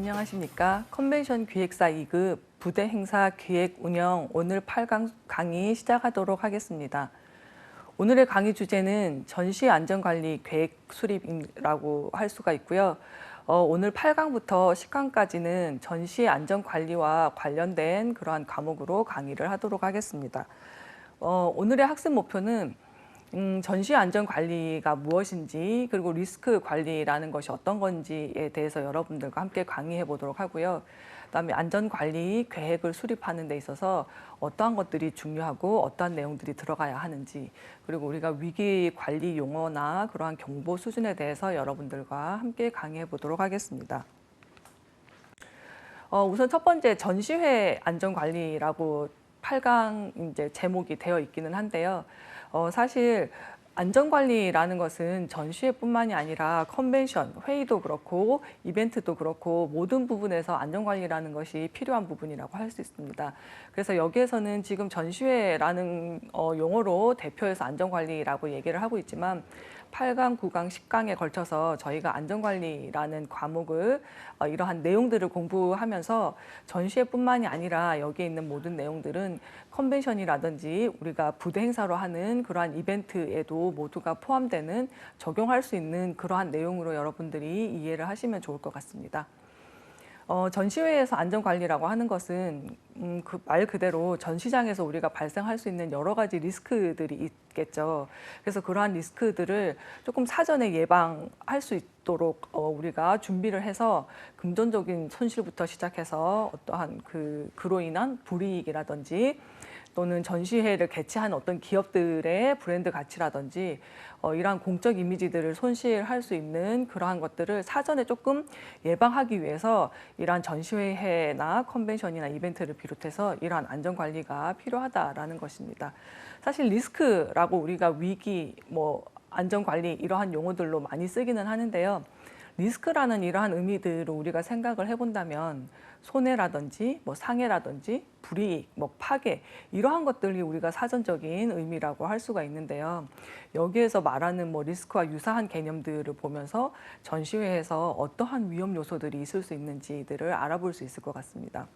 안녕하십니까. 컨벤션 기획사 2급 부대 행사 기획 운영 오늘 8강 강의 시작하도록 하겠습니다. 오늘의 강의 주제는 전시 안전관리 계획 수립이라고 할 수가 있고요. 오늘 8강부터 10강까지는 전시 안전관리와 관련된 그러한 과목으로 강의를 하도록 하겠습니다. 오늘의 학습 목표는 전시 안전 관리가 무엇인지, 그리고 리스크 관리라는 것이 어떤 건지에 대해서 여러분들과 함께 강의해 보도록 하고요. 그다음에 안전 관리 계획을 수립하는 데 있어서 어떠한 것들이 중요하고 어떠한 내용들이 들어가야 하는지, 그리고 우리가 위기 관리 용어나 그러한 경보 수준에 대해서 여러분들과 함께 강의해 보도록 하겠습니다. 우선 첫 번째, 전시회 안전 관리라고 8강 이제 제목이 되어 있기는 한데요. 사실 안전관리라는 것은 전시회뿐만이 아니라 컨벤션, 회의도 그렇고 이벤트도 그렇고 모든 부분에서 안전관리라는 것이 필요한 부분이라고 할 수 있습니다. 그래서 여기에서는 지금 전시회라는 용어로 대표해서 안전관리라고 얘기를 하고 있지만 8강, 9강, 10강에 걸쳐서 저희가 안전관리라는 과목을 이러한 내용들을 공부하면서 전시회뿐만이 아니라 여기에 있는 모든 내용들은 컨벤션이라든지 우리가 부대 행사로 하는 그러한 이벤트에도 모두가 포함되는, 적용할 수 있는 그러한 내용으로 여러분들이 이해를 하시면 좋을 것 같습니다. 전시회에서 안전관리라고 하는 것은 그 말 그대로 전시장에서 우리가 발생할 수 있는 여러 가지 리스크들이 있겠죠. 그래서 그러한 리스크들을 조금 사전에 예방할 수 있도록 우리가 준비를 해서 금전적인 손실부터 시작해서 어떠한 그로 인한 불이익이라든지 또는 전시회를 개최한 어떤 기업들의 브랜드 가치라든지 이러한 공적 이미지들을 손실할 수 있는 그러한 것들을 사전에 조금 예방하기 위해서 이러한 전시회나 컨벤션이나 이벤트를 비롯해서 이러한 안전관리가 필요하다라는 것입니다. 사실 리스크라고 우리가 위기, 안전관리 이러한 용어들로 많이 쓰기는 하는데요. 리스크라는 이러한 의미들을 우리가 생각을 해본다면 손해라든지 상해라든지 불이익, 파괴 이러한 것들이 우리가 사전적인 의미라고 할 수가 있는데요. 여기에서 말하는 리스크와 유사한 개념들을 보면서 전시회에서 어떠한 위험 요소들이 있을 수 있는지들을 알아볼 수 있을 것 같습니다.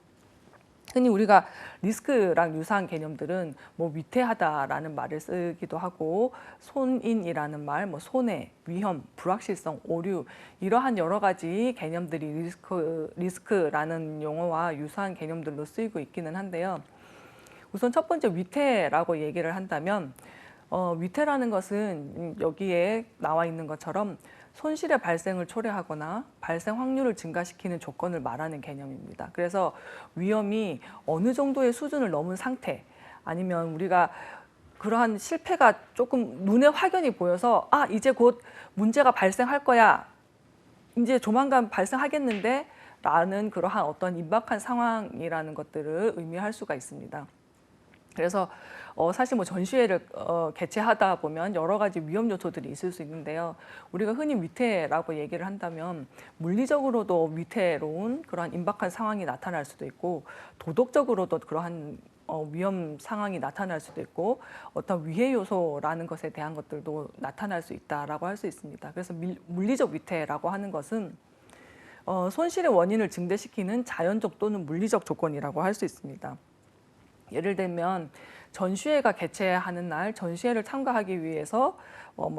흔히 우리가 리스크랑 유사한 개념들은 위태하다라는 말을 쓰기도 하고 손인이라는 말, 손해, 위험, 불확실성, 오류 이러한 여러 가지 개념들이 리스크라는 용어와 유사한 개념들로 쓰이고 있기는 한데요. 우선 첫 번째 위태라고 얘기를 한다면 위태라는 것은 여기에 나와 있는 것처럼 손실의 발생을 초래하거나 발생 확률을 증가시키는 조건을 말하는 개념입니다. 그래서 위험이 어느 정도의 수준을 넘은 상태, 아니면 우리가 그러한 실패가 조금 눈에 확연히 보여서 이제 곧 문제가 발생할 거야, 이제 조만간 발생하겠는데 라는 그러한 어떤 임박한 상황이라는 것들을 의미할 수가 있습니다. 그래서 사실 전시회를 개최하다 보면 여러 가지 위험 요소들이 있을 수 있는데요. 우리가 흔히 위태라고 얘기를 한다면 물리적으로도 위태로운 그러한 임박한 상황이 나타날 수도 있고, 도덕적으로도 그러한 위험 상황이 나타날 수도 있고, 어떤 위해 요소라는 것에 대한 것들도 나타날 수 있다라고 할 수 있습니다. 그래서 물리적 위태라고 하는 것은 손실의 원인을 증대시키는 자연적 또는 물리적 조건이라고 할 수 있습니다. 예를 들면 전시회가 개최하는 날 전시회를 참가하기 위해서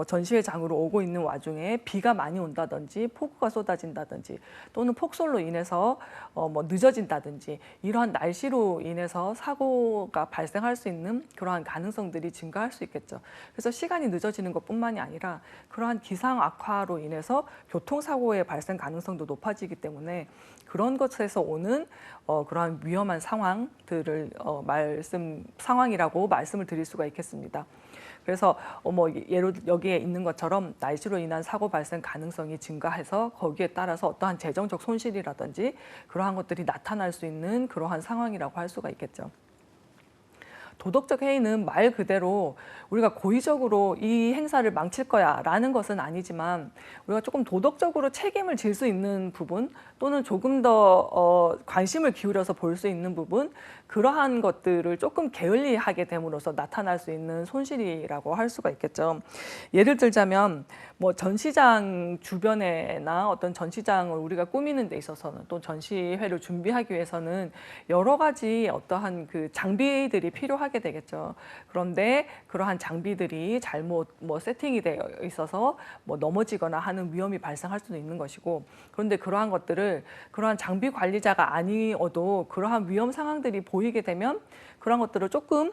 전시회장으로 오고 있는 와중에 비가 많이 온다든지 폭우가 쏟아진다든지 또는 폭설로 인해서 늦어진다든지 이러한 날씨로 인해서 사고가 발생할 수 있는 그러한 가능성들이 증가할 수 있겠죠. 그래서 시간이 늦어지는 것뿐만이 아니라 그러한 기상 악화로 인해서 교통사고의 발생 가능성도 높아지기 때문에 그런 것에서 오는 그러한 위험한 상황들을 상황이라고 말씀을 드릴 수가 있겠습니다. 그래서 예로 여기에 있는 것처럼 날씨로 인한 사고 발생 가능성이 증가해서 거기에 따라서 어떠한 재정적 손실이라든지 그러한 것들이 나타날 수 있는 그러한 상황이라고 할 수가 있겠죠. 도덕적 해이는 말 그대로 우리가 고의적으로 이 행사를 망칠 거야 라는 것은 아니지만 우리가 조금 도덕적으로 책임을 질 수 있는 부분 또는 조금 더 관심을 기울여서 볼 수 있는 부분, 그러한 것들을 조금 게을리하게 됨으로써 나타날 수 있는 손실이라고 할 수가 있겠죠. 예를 들자면 뭐 전시장 주변에나 어떤 전시장을 우리가 꾸미는 데 있어서는 또 전시회를 준비하기 위해서는 여러 가지 어떠한 그 장비들이 필요하게 되겠죠. 그런데 그러한 장비들이 잘못 뭐 세팅이 되어 있어서 뭐 넘어지거나 하는 위험이 발생할 수도 있는 것이고, 그런데 그러한 것들을 그러한 장비 관리자가 아니어도 그러한 위험 상황들이 보이게 되면 그런 것들을 조금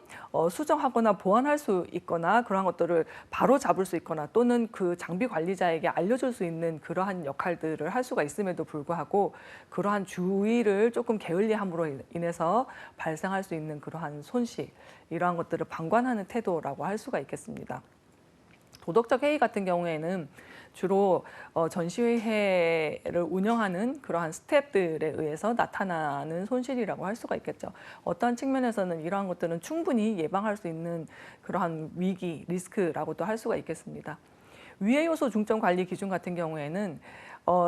수정하거나 보완할 수 있거나 그런 것들을 바로 잡을 수 있거나 또는 그 장비 관리자에게 알려줄 수 있는 그러한 역할들을 할 수가 있음에도 불구하고 그러한 주의를 조금 게을리함으로 인해서 발생할 수 있는 그러한 손실, 이러한 것들을 방관하는 태도라고 할 수가 있겠습니다. 도덕적 해이 같은 경우에는 주로 전시회를 운영하는 그러한 스태프들에 의해서 나타나는 손실이라고 할 수가 있겠죠. 어떤 측면에서는 이러한 것들은 충분히 예방할 수 있는 그러한 위기, 리스크라고도 할 수가 있겠습니다. 위해 요소 중점 관리 기준 같은 경우에는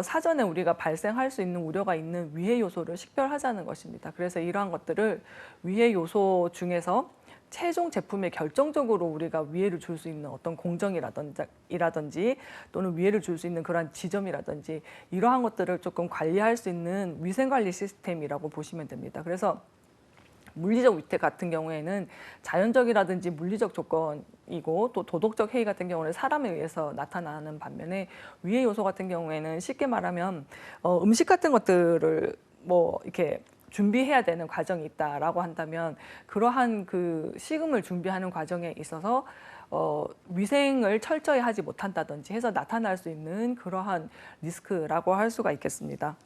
사전에 우리가 발생할 수 있는 우려가 있는 위해 요소를 식별하자는 것입니다. 그래서 이러한 것들을 위해 요소 중에서 최종 제품에 결정적으로 우리가 위해를 줄 수 있는 어떤 공정이라든지 또는 위해를 줄 수 있는 그러한 지점이라든지 이러한 것들을 조금 관리할 수 있는 위생관리 시스템이라고 보시면 됩니다. 그래서 물리적 위태 같은 경우에는 자연적이라든지 물리적 조건이고 또 도덕적 해이 같은 경우는 사람에 의해서 나타나는 반면에 위해 요소 같은 경우에는 쉽게 말하면 음식 같은 것들을 뭐 이렇게 준비해야 되는 과정이 있다라고 한다면 그러한 그 식음을 준비하는 과정에 있어서 위생을 철저히 하지 못한다든지 해서 나타날 수 있는 그러한 리스크라고 할 수가 있겠습니다.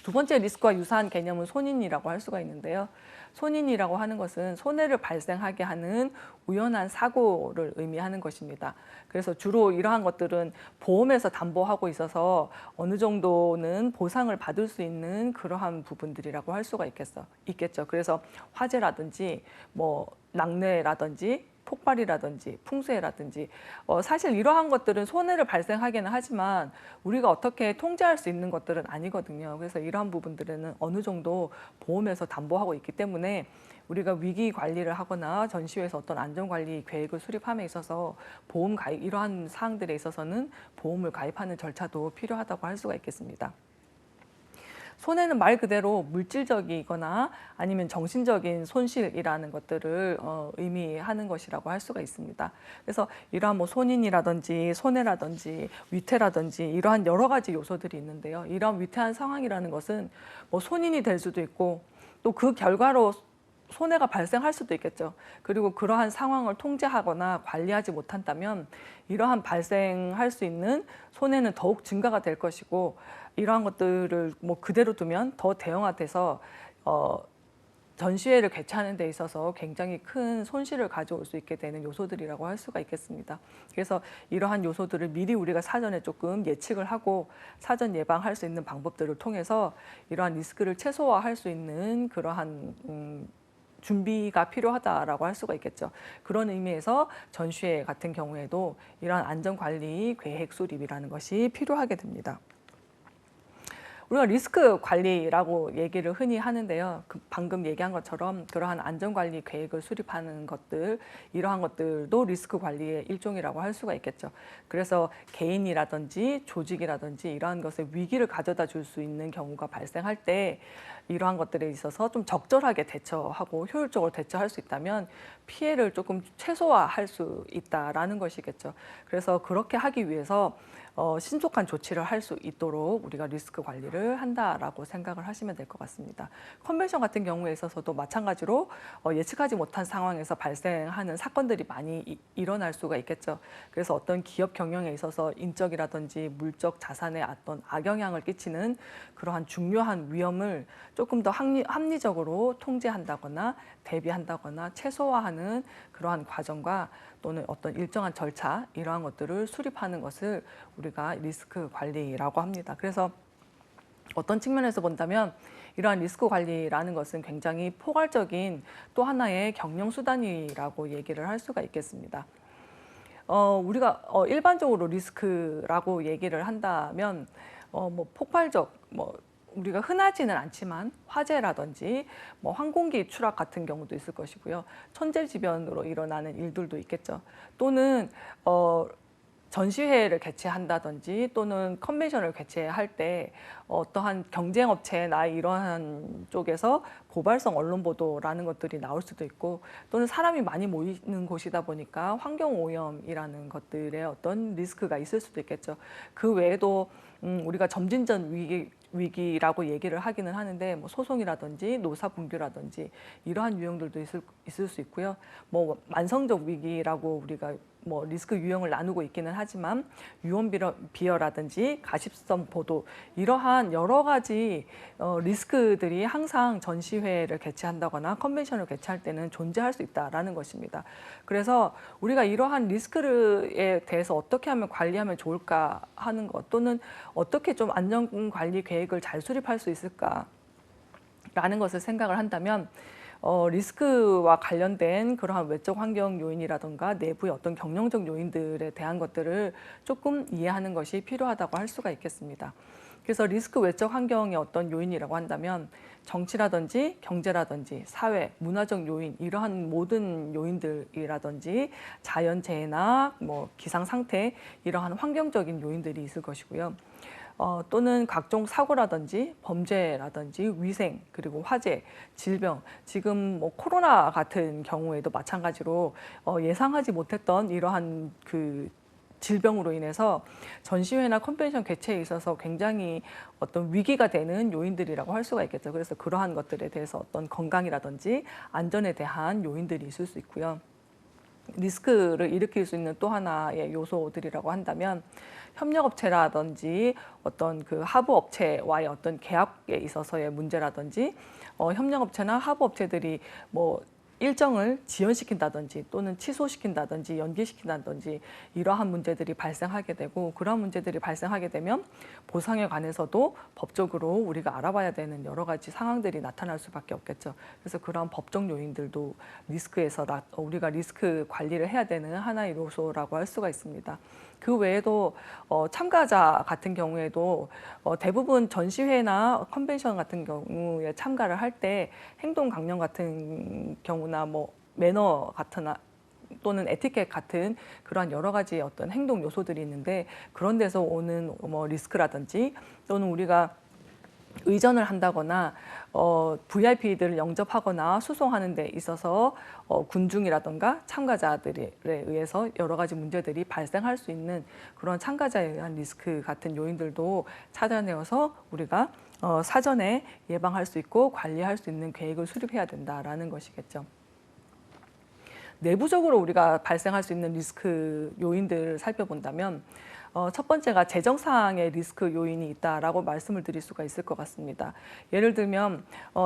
두 번째 리스크와 유사한 개념은 손인이라고 할 수가 있는데요. 손인이라고 하는 것은 손해를 발생하게 하는 우연한 사고를 의미하는 것입니다. 그래서 주로 이러한 것들은 보험에서 담보하고 있어서 어느 정도는 보상을 받을 수 있는 그러한 부분들이라고 할 수가 있겠죠. 그래서 화재라든지 뭐 낙뢰라든지 폭발이라든지 풍수해라든지 사실 이러한 것들은 손해를 발생하기는 하지만 우리가 어떻게 통제할 수 있는 것들은 아니거든요. 그래서 이러한 부분들은 어느 정도 보험에서 담보하고 있기 때문에 우리가 위기 관리를 하거나 전시회에서 어떤 안전관리 계획을 수립함에 있어서 보험 가입, 이러한 사항들에 있어서는 보험을 가입하는 절차도 필요하다고 할 수가 있겠습니다. 손해는 말 그대로 물질적이거나 아니면 정신적인 손실이라는 것들을 의미하는 것이라고 할 수가 있습니다. 그래서 이러한 뭐 손인이라든지 손해라든지 위태라든지 이러한 여러 가지 요소들이 있는데요. 이러한 위태한 상황이라는 것은 뭐 손인이 될 수도 있고 또 그 결과로 손해가 발생할 수도 있겠죠. 그리고 그러한 상황을 통제하거나 관리하지 못한다면 이러한 발생할 수 있는 손해는 더욱 증가가 될 것이고 이러한 것들을 뭐 그대로 두면 더 대형화돼서 전시회를 개최하는 데 있어서 굉장히 큰 손실을 가져올 수 있게 되는 요소들이라고 할 수가 있겠습니다. 그래서 이러한 요소들을 미리 우리가 사전에 조금 예측을 하고 사전 예방할 수 있는 방법들을 통해서 이러한 리스크를 최소화할 수 있는 그러한 준비가 필요하다라고 할 수가 있겠죠. 그런 의미에서 전시회 같은 경우에도 이러한 안전관리 계획 수립이라는 것이 필요하게 됩니다. 우리가 리스크 관리라고 얘기를 흔히 하는데요. 방금 얘기한 것처럼 그러한 안전관리 계획을 수립하는 것들, 이러한 것들도 리스크 관리의 일종이라고 할 수가 있겠죠. 그래서 개인이라든지 조직이라든지 이러한 것에 위기를 가져다 줄 수 있는 경우가 발생할 때 이러한 것들에 있어서 좀 적절하게 대처하고 효율적으로 대처할 수 있다면 피해를 조금 최소화할 수 있다라는 것이겠죠. 그래서 그렇게 하기 위해서 신속한 조치를 할 수 있도록 우리가 리스크 관리를 한다라고 생각을 하시면 될 것 같습니다. 컨벤션 같은 경우에 있어서도 마찬가지로 예측하지 못한 상황에서 발생하는 사건들이 많이 일어날 수가 있겠죠. 그래서 어떤 기업 경영에 있어서 인적이라든지 물적 자산에 어떤 악영향을 끼치는 그러한 중요한 위험을 조금 더 합리적으로 통제한다거나 대비한다거나 최소화하는 그러한 과정과 또는 어떤 일정한 절차 이러한 것들을 수립하는 것을 우리가 리스크 관리라고 합니다. 그래서 어떤 측면에서 본다면 이러한 리스크 관리라는 것은 굉장히 포괄적인 또 하나의 경영 수단이라고 얘기를 할 수가 있겠습니다. 우리가 일반적으로 리스크라고 얘기를 한다면 뭐 폭발적 우리가 흔하지는 않지만 화재라든지 뭐 항공기 추락 같은 경우도 있을 것이고요. 천재지변으로 일어나는 일들도 있겠죠. 또는 전시회를 개최한다든지 또는 컨벤션을 개최할 때 어떠한 경쟁업체나 이러한 쪽에서 고발성 언론 보도라는 것들이 나올 수도 있고, 또는 사람이 많이 모이는 곳이다 보니까 환경오염이라는 것들의 어떤 리스크가 있을 수도 있겠죠. 그 외에도 우리가 점진전 위기라고 얘기를 하기는 하는데, 뭐 소송이라든지 노사 분규라든지 이러한 유형들도 있을 수 있고요. 뭐 만성적 위기라고 우리가 뭐 리스크 유형을 나누고 있기는 하지만 유언 비어라든지 가십성 보도, 이러한 여러 가지 리스크들이 항상 전시회를 개최한다거나 컨벤션을 개최할 때는 존재할 수 있다라는 것입니다. 그래서 우리가 이러한 리스크에 대해서 어떻게 하면 관리하면 좋을까 하는 것, 또는 어떻게 좀 안전 관리 계획을 잘 수립할 수 있을까라는 것을 생각을 한다면, 리스크와 관련된 그러한 외적 환경 요인이라든가 내부의 어떤 경영적 요인들에 대한 것들을 조금 이해하는 것이 필요하다고 할 수가 있겠습니다. 그래서 리스크 외적 환경의 어떤 요인이라고 한다면 정치라든지 경제라든지 사회, 문화적 요인, 이러한 모든 요인들이라든지 자연재해나 뭐 기상 상태, 이러한 환경적인 요인들이 있을 것이고요. 또는 각종 사고라든지 범죄라든지 위생, 그리고 화재, 질병, 지금 뭐 코로나 같은 경우에도 마찬가지로 예상하지 못했던 이러한 그 질병으로 인해서 전시회나 컨벤션 개최에 있어서 굉장히 어떤 위기가 되는 요인들이라고 할 수가 있겠죠. 그래서 그러한 것들에 대해서 어떤 건강이라든지 안전에 대한 요인들이 있을 수 있고요. 리스크를 일으킬 수 있는 또 하나의 요소들이라고 한다면 협력업체라든지 어떤 그 하부업체와의 어떤 계약에 있어서의 문제라든지, 협력업체나 하부업체들이 뭐 일정을 지연시킨다든지 또는 취소시킨다든지 연기시킨다든지 이러한 문제들이 발생하게 되고, 그러한 문제들이 발생하게 되면 보상에 관해서도 법적으로 우리가 알아봐야 되는 여러 가지 상황들이 나타날 수밖에 없겠죠. 그래서 그러한 법적 요인들도 리스크에서 우리가 리스크 관리를 해야 되는 하나의 요소라고 할 수가 있습니다. 그 외에도 참가자 같은 경우에도 대부분 전시회나 컨벤션 같은 경우에 참가를 할 때 행동 강령 같은 경우나 뭐 매너 같은 또는 에티켓 같은 그러한 여러 가지 어떤 행동 요소들이 있는데, 그런 데서 오는 뭐 리스크라든지 또는 우리가 의전을 한다거나 VIP들을 영접하거나 수송하는 데 있어서 군중이라든가 참가자들에 의해서 여러 가지 문제들이 발생할 수 있는 그런 참가자에 의한 리스크 같은 요인들도 찾아내어서 우리가 사전에 예방할 수 있고 관리할 수 있는 계획을 수립해야 된다라는 것이겠죠. 내부적으로 우리가 발생할 수 있는 리스크 요인들을 살펴본다면, 첫 번째가 재정상의 리스크 요인이 있다라고 말씀을 드릴 수가 있을 것 같습니다. 예를 들면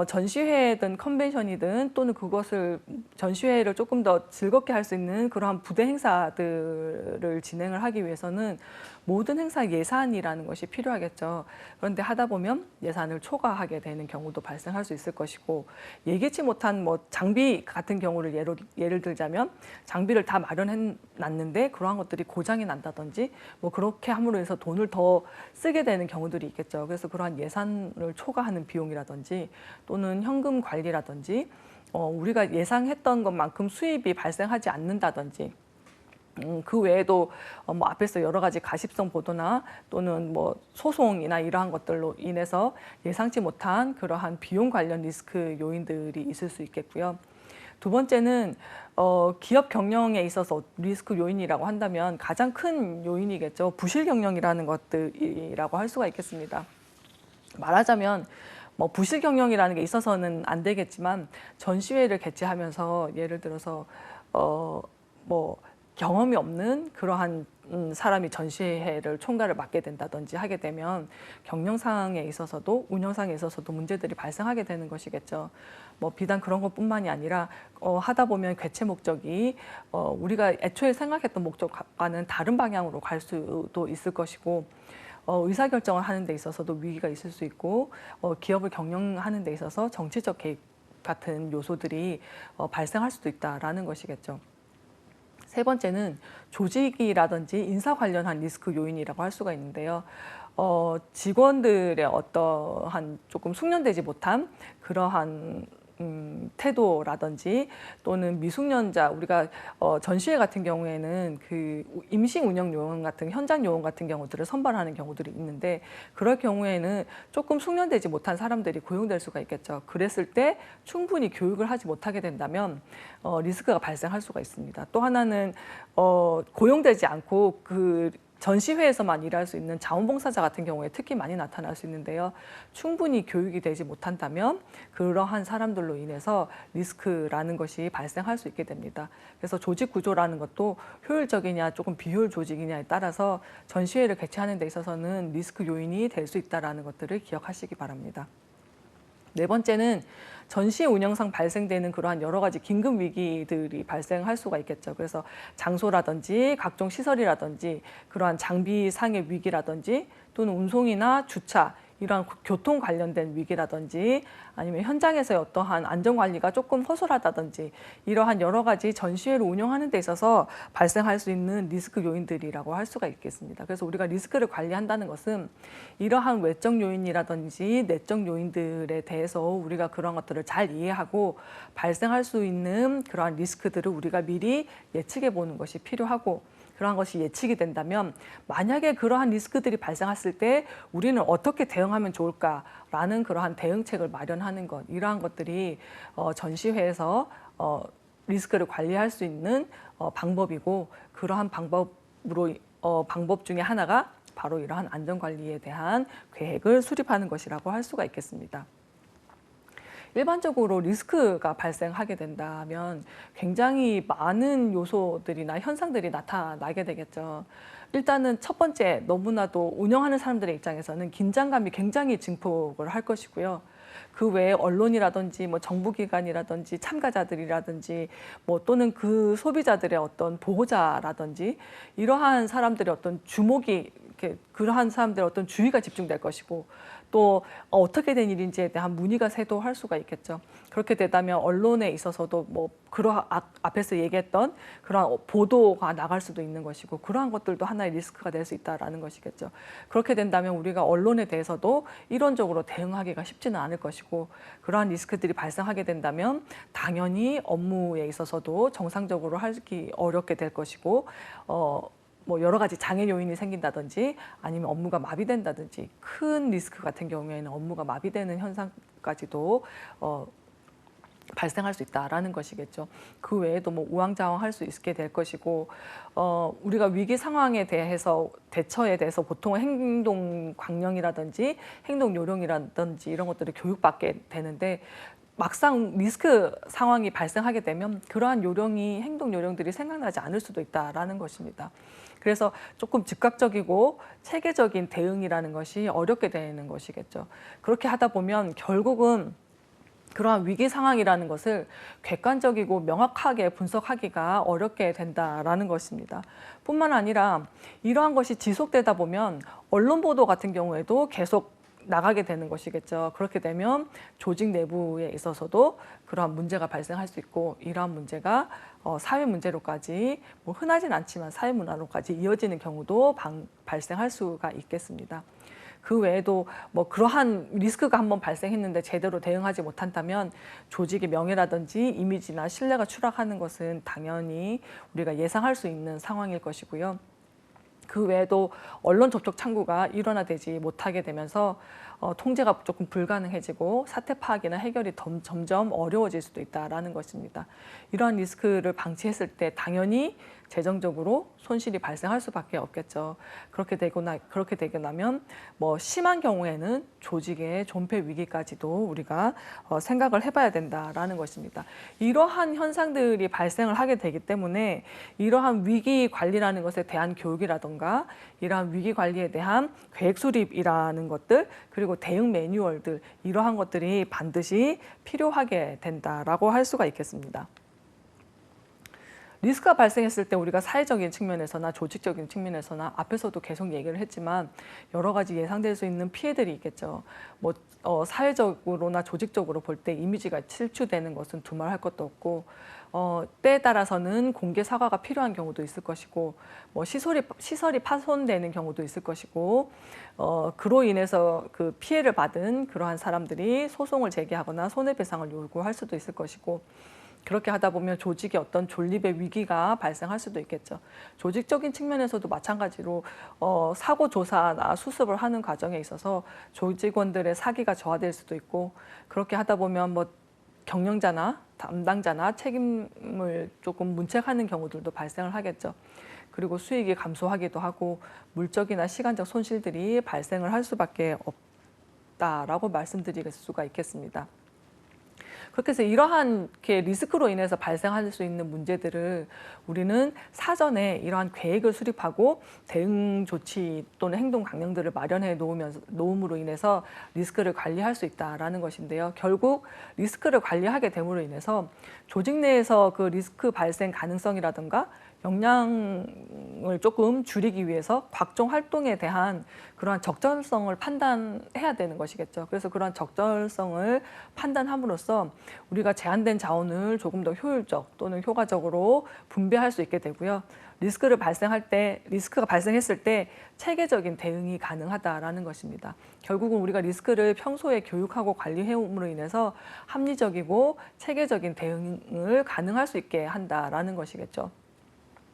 전시회든 컨벤션이든 또는 그것을 전시회를 조금 더 즐겁게 할 수 있는 그러한 부대 행사들을 진행을 하기 위해서는 모든 행사 예산이라는 것이 필요하겠죠. 그런데 하다 보면 예산을 초과하게 되는 경우도 발생할 수 있을 것이고, 예기치 못한 뭐 장비 같은 경우를 예를 들자면 장비를 다 마련해 놨는데 그러한 것들이 고장이 난다든지 뭐 그렇게 함으로 해서 돈을 더 쓰게 되는 경우들이 있겠죠. 그래서 그러한 예산을 초과하는 비용이라든지 또는 현금 관리라든지 우리가 예상했던 것만큼 수입이 발생하지 않는다든지, 그 외에도 뭐 앞에서 여러 가지 가십성 보도나 또는 뭐 소송이나 이러한 것들로 인해서 예상치 못한 그러한 비용 관련 리스크 요인들이 있을 수 있겠고요. 두 번째는 기업 경영에 있어서 리스크 요인이라고 한다면 가장 큰 요인이겠죠. 부실 경영이라는 것들이라고 할 수가 있겠습니다. 말하자면 뭐 부실 경영이라는 게 있어서는 안 되겠지만, 전시회를 개최하면서 예를 들어서 뭐 경험이 없는 그러한 사람이 전시회를 총괄을 맡게 된다든지 하게 되면 경영상에 있어서도 운영상에 있어서도 문제들이 발생하게 되는 것이겠죠. 뭐 비단 그런 것뿐만이 아니라 하다 보면 개최 목적이 우리가 애초에 생각했던 목적과는 다른 방향으로 갈 수도 있을 것이고, 의사결정을 하는 데 있어서도 위기가 있을 수 있고, 기업을 경영하는 데 있어서 정치적 개입 같은 요소들이 발생할 수도 있다라는 것이겠죠. 세 번째는 조직이라든지 인사 관련한 리스크 요인이라고 할 수가 있는데요. 직원들의 어떠한 조금 숙련되지 못한 그러한 태도라든지 또는 미숙련자 우리가 전시회 같은 경우에는 그 임시 운영 요원 같은 현장 요원 같은 경우들을 선발하는 경우들이 있는데 그럴 경우에는 조금 숙련되지 못한 사람들이 고용될 수가 있겠죠. 그랬을 때 충분히 교육을 하지 못하게 된다면 리스크가 발생할 수가 있습니다. 또 하나는 고용되지 않고 그 전시회에서만 일할 수 있는 자원봉사자 같은 경우에 특히 많이 나타날 수 있는데요. 충분히 교육이 되지 못한다면 그러한 사람들로 인해서 리스크라는 것이 발생할 수 있게 됩니다. 그래서 조직 구조라는 것도 효율적이냐 조금 비효율 조직이냐에 따라서 전시회를 개최하는 데 있어서는 리스크 요인이 될 수 있다는 것들을 기억하시기 바랍니다. 네 번째는 전시회 운영상 발생되는 그러한 여러 가지 긴급 위기들이 발생할 수가 있겠죠. 그래서 장소라든지 각종 시설이라든지 그러한 장비상의 위기라든지 또는 운송이나 주차 이러한 교통 관련된 위기라든지 아니면 현장에서의 어떠한 안전관리가 조금 허술하다든지 이러한 여러 가지 전시회를 운영하는 데 있어서 발생할 수 있는 리스크 요인들이라고 할 수가 있겠습니다. 그래서 우리가 리스크를 관리한다는 것은 이러한 외적 요인이라든지 내적 요인들에 대해서 우리가 그런 것들을 잘 이해하고 발생할 수 있는 그러한 리스크들을 우리가 미리 예측해 보는 것이 필요하고 그러한 것이 예측이 된다면 만약에 그러한 리스크들이 발생했을 때 우리는 어떻게 대응하면 좋을까라는 그러한 대응책을 마련하는 것 이러한 것들이 전시회에서 리스크를 관리할 수 있는 방법이고 그러한 방법 중에 하나가 바로 이러한 안전관리에 대한 계획을 수립하는 것이라고 할 수가 있겠습니다. 일반적으로 리스크가 발생하게 된다면 굉장히 많은 요소들이나 현상들이 나타나게 되겠죠. 일단은 첫 번째, 너무나도 운영하는 사람들의 입장에서는 긴장감이 굉장히 증폭을 할 것이고요. 그 외에 언론이라든지 뭐 정부기관이라든지 참가자들이라든지 뭐 또는 그 소비자들의 어떤 보호자라든지 이러한 사람들의 어떤 주목이 그러한 사람들의 어떤 주의가 집중될 것이고 또 어떻게 된 일인지에 대한 문의가 쇄도할 수가 있겠죠. 그렇게 되다면 언론에 있어서도 뭐 그러한 앞에서 얘기했던 그러한 보도가 나갈 수도 있는 것이고 그러한 것들도 하나의 리스크가 될 수 있다라는 것이겠죠. 그렇게 된다면 우리가 언론에 대해서도 이론적으로 대응하기가 쉽지는 않을 것이고 그러한 리스크들이 발생하게 된다면 당연히 업무에 있어서도 정상적으로 하기 어렵게 될 것이고 뭐 여러 가지 장애 요인이 생긴다든지 아니면 업무가 마비된다든지 큰 리스크 같은 경우에는 업무가 마비되는 현상까지도 발생할 수 있다라는 것이겠죠. 그 외에도 뭐 우왕좌왕할 수 있게 될 것이고 우리가 위기 상황에 대해서 대처에 대해서 보통 행동 강령이라든지 행동 요령이라든지 이런 것들을 교육받게 되는데 막상 리스크 상황이 발생하게 되면 그러한 요령이 행동 요령들이 생각나지 않을 수도 있다라는 것입니다. 그래서 조금 즉각적이고 체계적인 대응이라는 것이 어렵게 되는 것이겠죠. 그렇게 하다 보면 결국은 그러한 위기 상황이라는 것을 객관적이고 명확하게 분석하기가 어렵게 된다라는 것입니다. 뿐만 아니라 이러한 것이 지속되다 보면 언론 보도 같은 경우에도 계속 나가게 되는 것이겠죠. 그렇게 되면 조직 내부에 있어서도 그러한 문제가 발생할 수 있고 이러한 문제가 사회 문제로까지 뭐 흔하진 않지만 사회 문화로까지 이어지는 경우도 발생할 수가 있겠습니다. 그 외에도 뭐 그러한 리스크가 한번 발생했는데 제대로 대응하지 못한다면 조직의 명예라든지 이미지나 신뢰가 추락하는 것은 당연히 우리가 예상할 수 있는 상황일 것이고요. 그 외에도 언론 접촉 창구가 일원화되지 못하게 되면서 통제가 조금 불가능해지고 사태 파악이나 해결이 점점 어려워질 수도 있다라는 것입니다. 이러한 리스크를 방치했을 때 당연히 재정적으로 손실이 발생할 수밖에 없겠죠. 그렇게 되고 나면 뭐 심한 경우에는 조직의 존폐 위기까지도 우리가 생각을 해봐야 된다라는 것입니다. 이러한 현상들이 발생을 하게 되기 때문에 이러한 위기 관리라는 것에 대한 교육이라든가 이러한 위기 관리에 대한 계획 수립이라는 것들 그리고 대응 매뉴얼들 이러한 것들이 반드시 필요하게 된다라고 할 수가 있겠습니다. 리스크가 발생했을 때 우리가 사회적인 측면에서나 조직적인 측면에서나 앞에서도 계속 얘기를 했지만 여러 가지 예상될 수 있는 피해들이 있겠죠. 뭐 사회적으로나 조직적으로 볼 때 이미지가 실추되는 것은 두말할 것도 없고 때에 따라서는 공개 사과가 필요한 경우도 있을 것이고, 뭐 시설이 파손되는 경우도 있을 것이고, 그로 인해서 그 피해를 받은 그러한 사람들이 소송을 제기하거나 손해배상을 요구할 수도 있을 것이고, 그렇게 하다 보면 조직의 어떤 존립의 위기가 발생할 수도 있겠죠. 조직적인 측면에서도 마찬가지로 사고 조사나 수습을 하는 과정에 있어서 조직원들의 사기가 저하될 수도 있고, 그렇게 하다 보면 뭐 경영자나 담당자나 책임을 조금 문책하는 경우들도 발생을 하겠죠. 그리고 수익이 감소하기도 하고 물적이나 시간적 손실들이 발생을 할 수밖에 없다라고 말씀드릴 수가 있겠습니다. 그렇게 해서 이러한 리스크로 인해서 발생할 수 있는 문제들을 우리는 사전에 이러한 계획을 수립하고 대응 조치 또는 행동 강령들을 마련해 놓음으로 인해서 리스크를 관리할 수 있다라는 것인데요. 결국 리스크를 관리하게 됨으로 인해서 조직 내에서 그 리스크 발생 가능성이라든가 역량을 조금 줄이기 위해서 각종 활동에 대한 그러한 적절성을 판단해야 되는 것이겠죠. 그래서 그러한 적절성을 판단함으로써 우리가 제한된 자원을 조금 더 효율적 또는 효과적으로 분배할 수 있게 되고요. 리스크가 발생했을 때 체계적인 대응이 가능하다라는 것입니다. 결국은 우리가 리스크를 평소에 교육하고 관리해옴으로 인해서 합리적이고 체계적인 대응을 가능할 수 있게 한다라는 것이겠죠.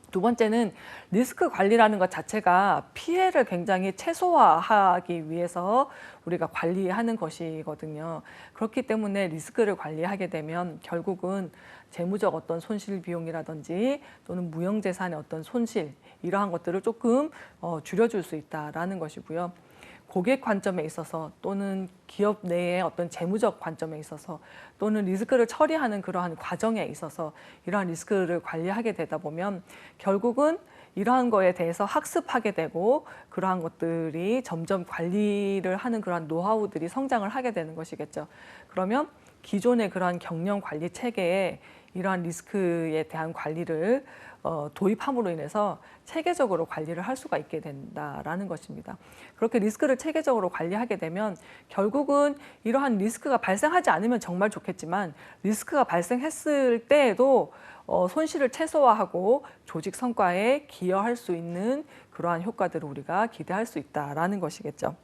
두 번째는 리스크 관리라는 것 자체가 피해를 굉장히 최소화하기 위해서 우리가 관리하는 것이거든요. 그렇기 때문에 리스크를 관리하게 되면 결국은 재무적 어떤 손실 비용이라든지 또는 무형재산의 어떤 손실, 이러한 것들을 조금 줄여줄 수 있다라는 것이고요. 고객 관점에 있어서 또는 기업 내의 어떤 재무적 관점에 있어서 또는 리스크를 처리하는 그러한 과정에 있어서 이러한 리스크를 관리하게 되다 보면 결국은 이러한 거에 대해서 학습하게 되고 그러한 것들이 점점 관리를 하는 그러한 노하우들이 성장을 하게 되는 것이겠죠. 그러면 기존의 그러한 경영 관리 체계에 이러한 리스크에 대한 관리를 도입함으로 인해서 체계적으로 관리를 할 수가 있게 된다라는 것입니다. 그렇게 리스크를 체계적으로 관리하게 되면 결국은 이러한 리스크가 발생하지 않으면 정말 좋겠지만 리스크가 발생했을 때에도 손실을 최소화하고 조직 성과에 기여할 수 있는 그러한 효과들을 우리가 기대할 수 있다라는 것이겠죠.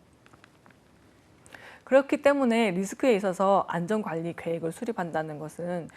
그렇기 때문에 리스크에 있어서 안전관리 계획을 수립한다는 것은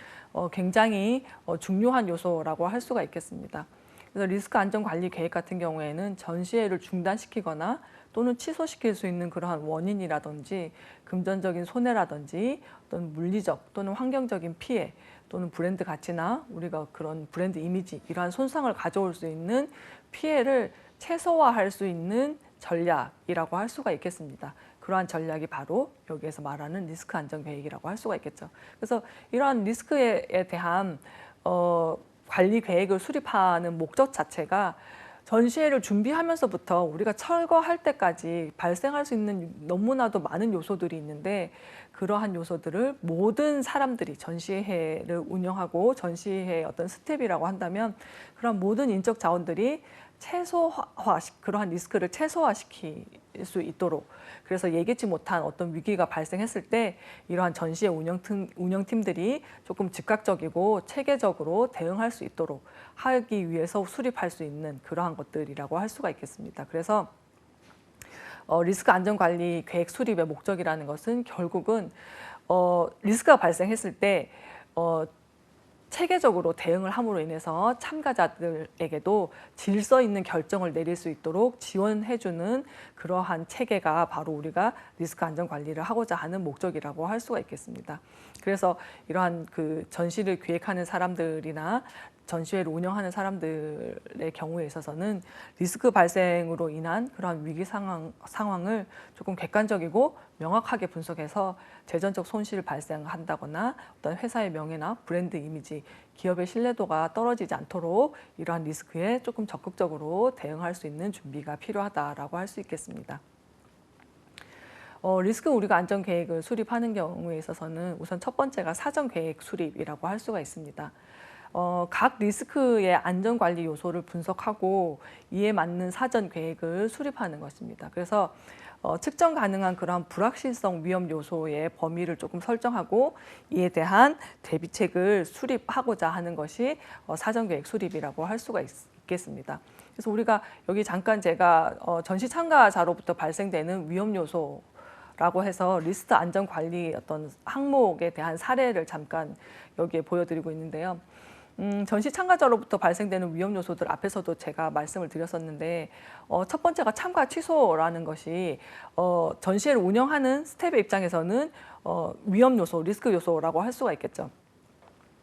굉장히 중요한 요소라고 할 수가 있겠습니다. 그래서 리스크 안전관리 계획 같은 경우에는 전시회를 중단시키거나 또는 취소시킬 수 있는 그러한 원인이라든지 금전적인 손해라든지 또는 물리적 또는 환경적인 피해 또는 브랜드 가치나 우리가 그런 브랜드 이미지 이러한 손상을 가져올 수 있는 피해를 최소화할 수 있는 전략이라고 할 수가 있겠습니다. 그러한 전략이 바로 여기에서 말하는 리스크 안전 계획이라고 할 수가 있겠죠. 그래서 이러한 리스크에 대한 관리 계획을 수립하는 목적 자체가 전시회를 준비하면서부터 우리가 철거할 때까지 발생할 수 있는 너무나도 많은 요소들이 있는데 그러한 요소들을 모든 사람들이 전시회를 운영하고 전시회의 어떤 스텝이라고 한다면 그런 모든 인적 자원들이 그러한 리스크를 최소화시킬 수 있도록 그래서 예기치 못한 어떤 위기가 발생했을 때 이러한 전시회 운영팀들이 조금 즉각적이고 체계적으로 대응할 수 있도록 하기 위해서 수립할 수 있는 그러한 것들이라고 할 수가 있겠습니다. 그래서 리스크 안전관리 계획 수립의 목적이라는 것은 결국은 리스크가 발생했을 때 체계적으로 대응을 함으로 인해서 참가자들에게도 질서 있는 결정을 내릴 수 있도록 지원해주는 그러한 체계가 바로 우리가 리스크 안전 관리를 하고자 하는 목적이라고 할 수가 있겠습니다. 그래서 이러한 그 전시를 기획하는 사람들이나 전시회를 운영하는 사람들의 경우에 있어서는 리스크 발생으로 인한 그러한 위기 상황을 조금 객관적이고 명확하게 분석해서 재정적 손실을 발생한다거나 어떤 회사의 명예나 브랜드 이미지, 기업의 신뢰도가 떨어지지 않도록 이러한 리스크에 조금 적극적으로 대응할 수 있는 준비가 필요하다라고 할 수 있겠습니다. 리스크 우리가 안전 계획을 수립하는 경우에 있어서는 우선 첫 번째가 사전 계획 수립이라고 할 수가 있습니다. 각 리스크의 안전관리 요소를 분석하고 이에 맞는 사전 계획을 수립하는 것입니다. 그래서 측정 가능한 그러한 불확실성 위험 요소의 범위를 조금 설정하고 이에 대한 대비책을 수립하고자 하는 것이 사전계획 수립이라고 할 수가 있겠습니다. 그래서 우리가 여기 잠깐 제가 전시 참가자로부터 발생되는 위험 요소라고 해서 리스트 안전 관리 어떤 항목에 대한 사례를 잠깐 여기에 보여드리고 있는데요. 전시 참가자로부터 발생되는 위험 요소들 앞에서도 제가 말씀을 드렸었는데 첫 번째가 참가 취소라는 것이 전시회를 운영하는 스텝의 입장에서는 위험 요소, 리스크 요소라고 할 수가 있겠죠.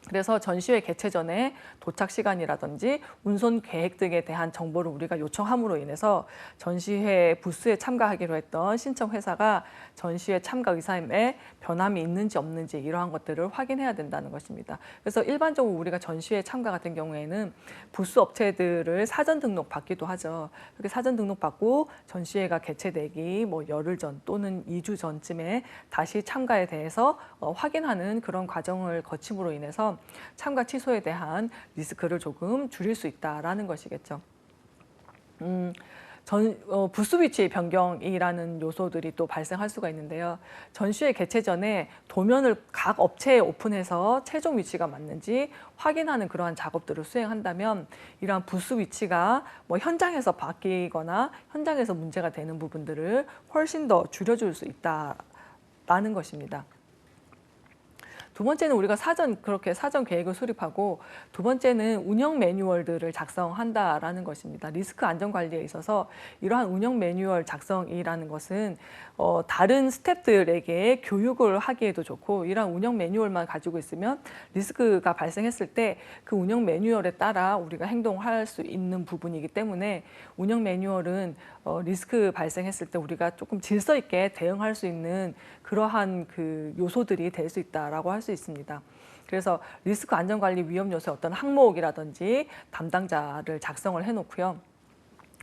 그래서 전시회 개최 전에 도착 시간이라든지 운송 계획 등에 대한 정보를 우리가 요청함으로 인해서 전시회 부스에 참가하기로 했던 신청 회사가 전시회 참가 의사에 변함이 있는지 없는지 이러한 것들을 확인해야 된다는 것입니다. 그래서 일반적으로 우리가 전시회 참가 같은 경우에는 부스 업체들을 사전 등록 받기도 하죠. 그렇게 사전 등록 받고 전시회가 개최되기 뭐 열흘 전 또는 2주 전쯤에 다시 참가에 대해서 확인하는 그런 과정을 거침으로 인해서 참가 취소에 대한 리스크를 조금 줄일 수 있다라는 것이겠죠. 부스 위치 변경이라는 요소들이 또 발생할 수가 있는데요. 전시회 개최 전에 도면을 각 업체에 오픈해서 최종 위치가 맞는지 확인하는 그러한 작업들을 수행한다면 이러한 부스 위치가 뭐 현장에서 바뀌거나 현장에서 문제가 되는 부분들을 훨씬 더 줄여줄 수 있다라는 것입니다. 두 번째는 우리가 그렇게 사전 계획을 수립하고 두 번째는 운영 매뉴얼들을 작성한다라는 것입니다. 리스크 안전 관리에 있어서 이러한 운영 매뉴얼 작성이라는 것은 다른 스태프들에게 교육을 하기에도 좋고 이러한 운영 매뉴얼만 가지고 있으면 리스크가 발생했을 때 그 운영 매뉴얼에 따라 우리가 행동할 수 있는 부분이기 때문에 운영 매뉴얼은 리스크 발생했을 때 우리가 조금 질서 있게 대응할 수 있는 그러한 그 요소들이 될 수 있다라고 할 수 있습니다. 그래서 리스크 안전관리 위험 요소의 어떤 항목이라든지 담당자를 작성을 해놓고요.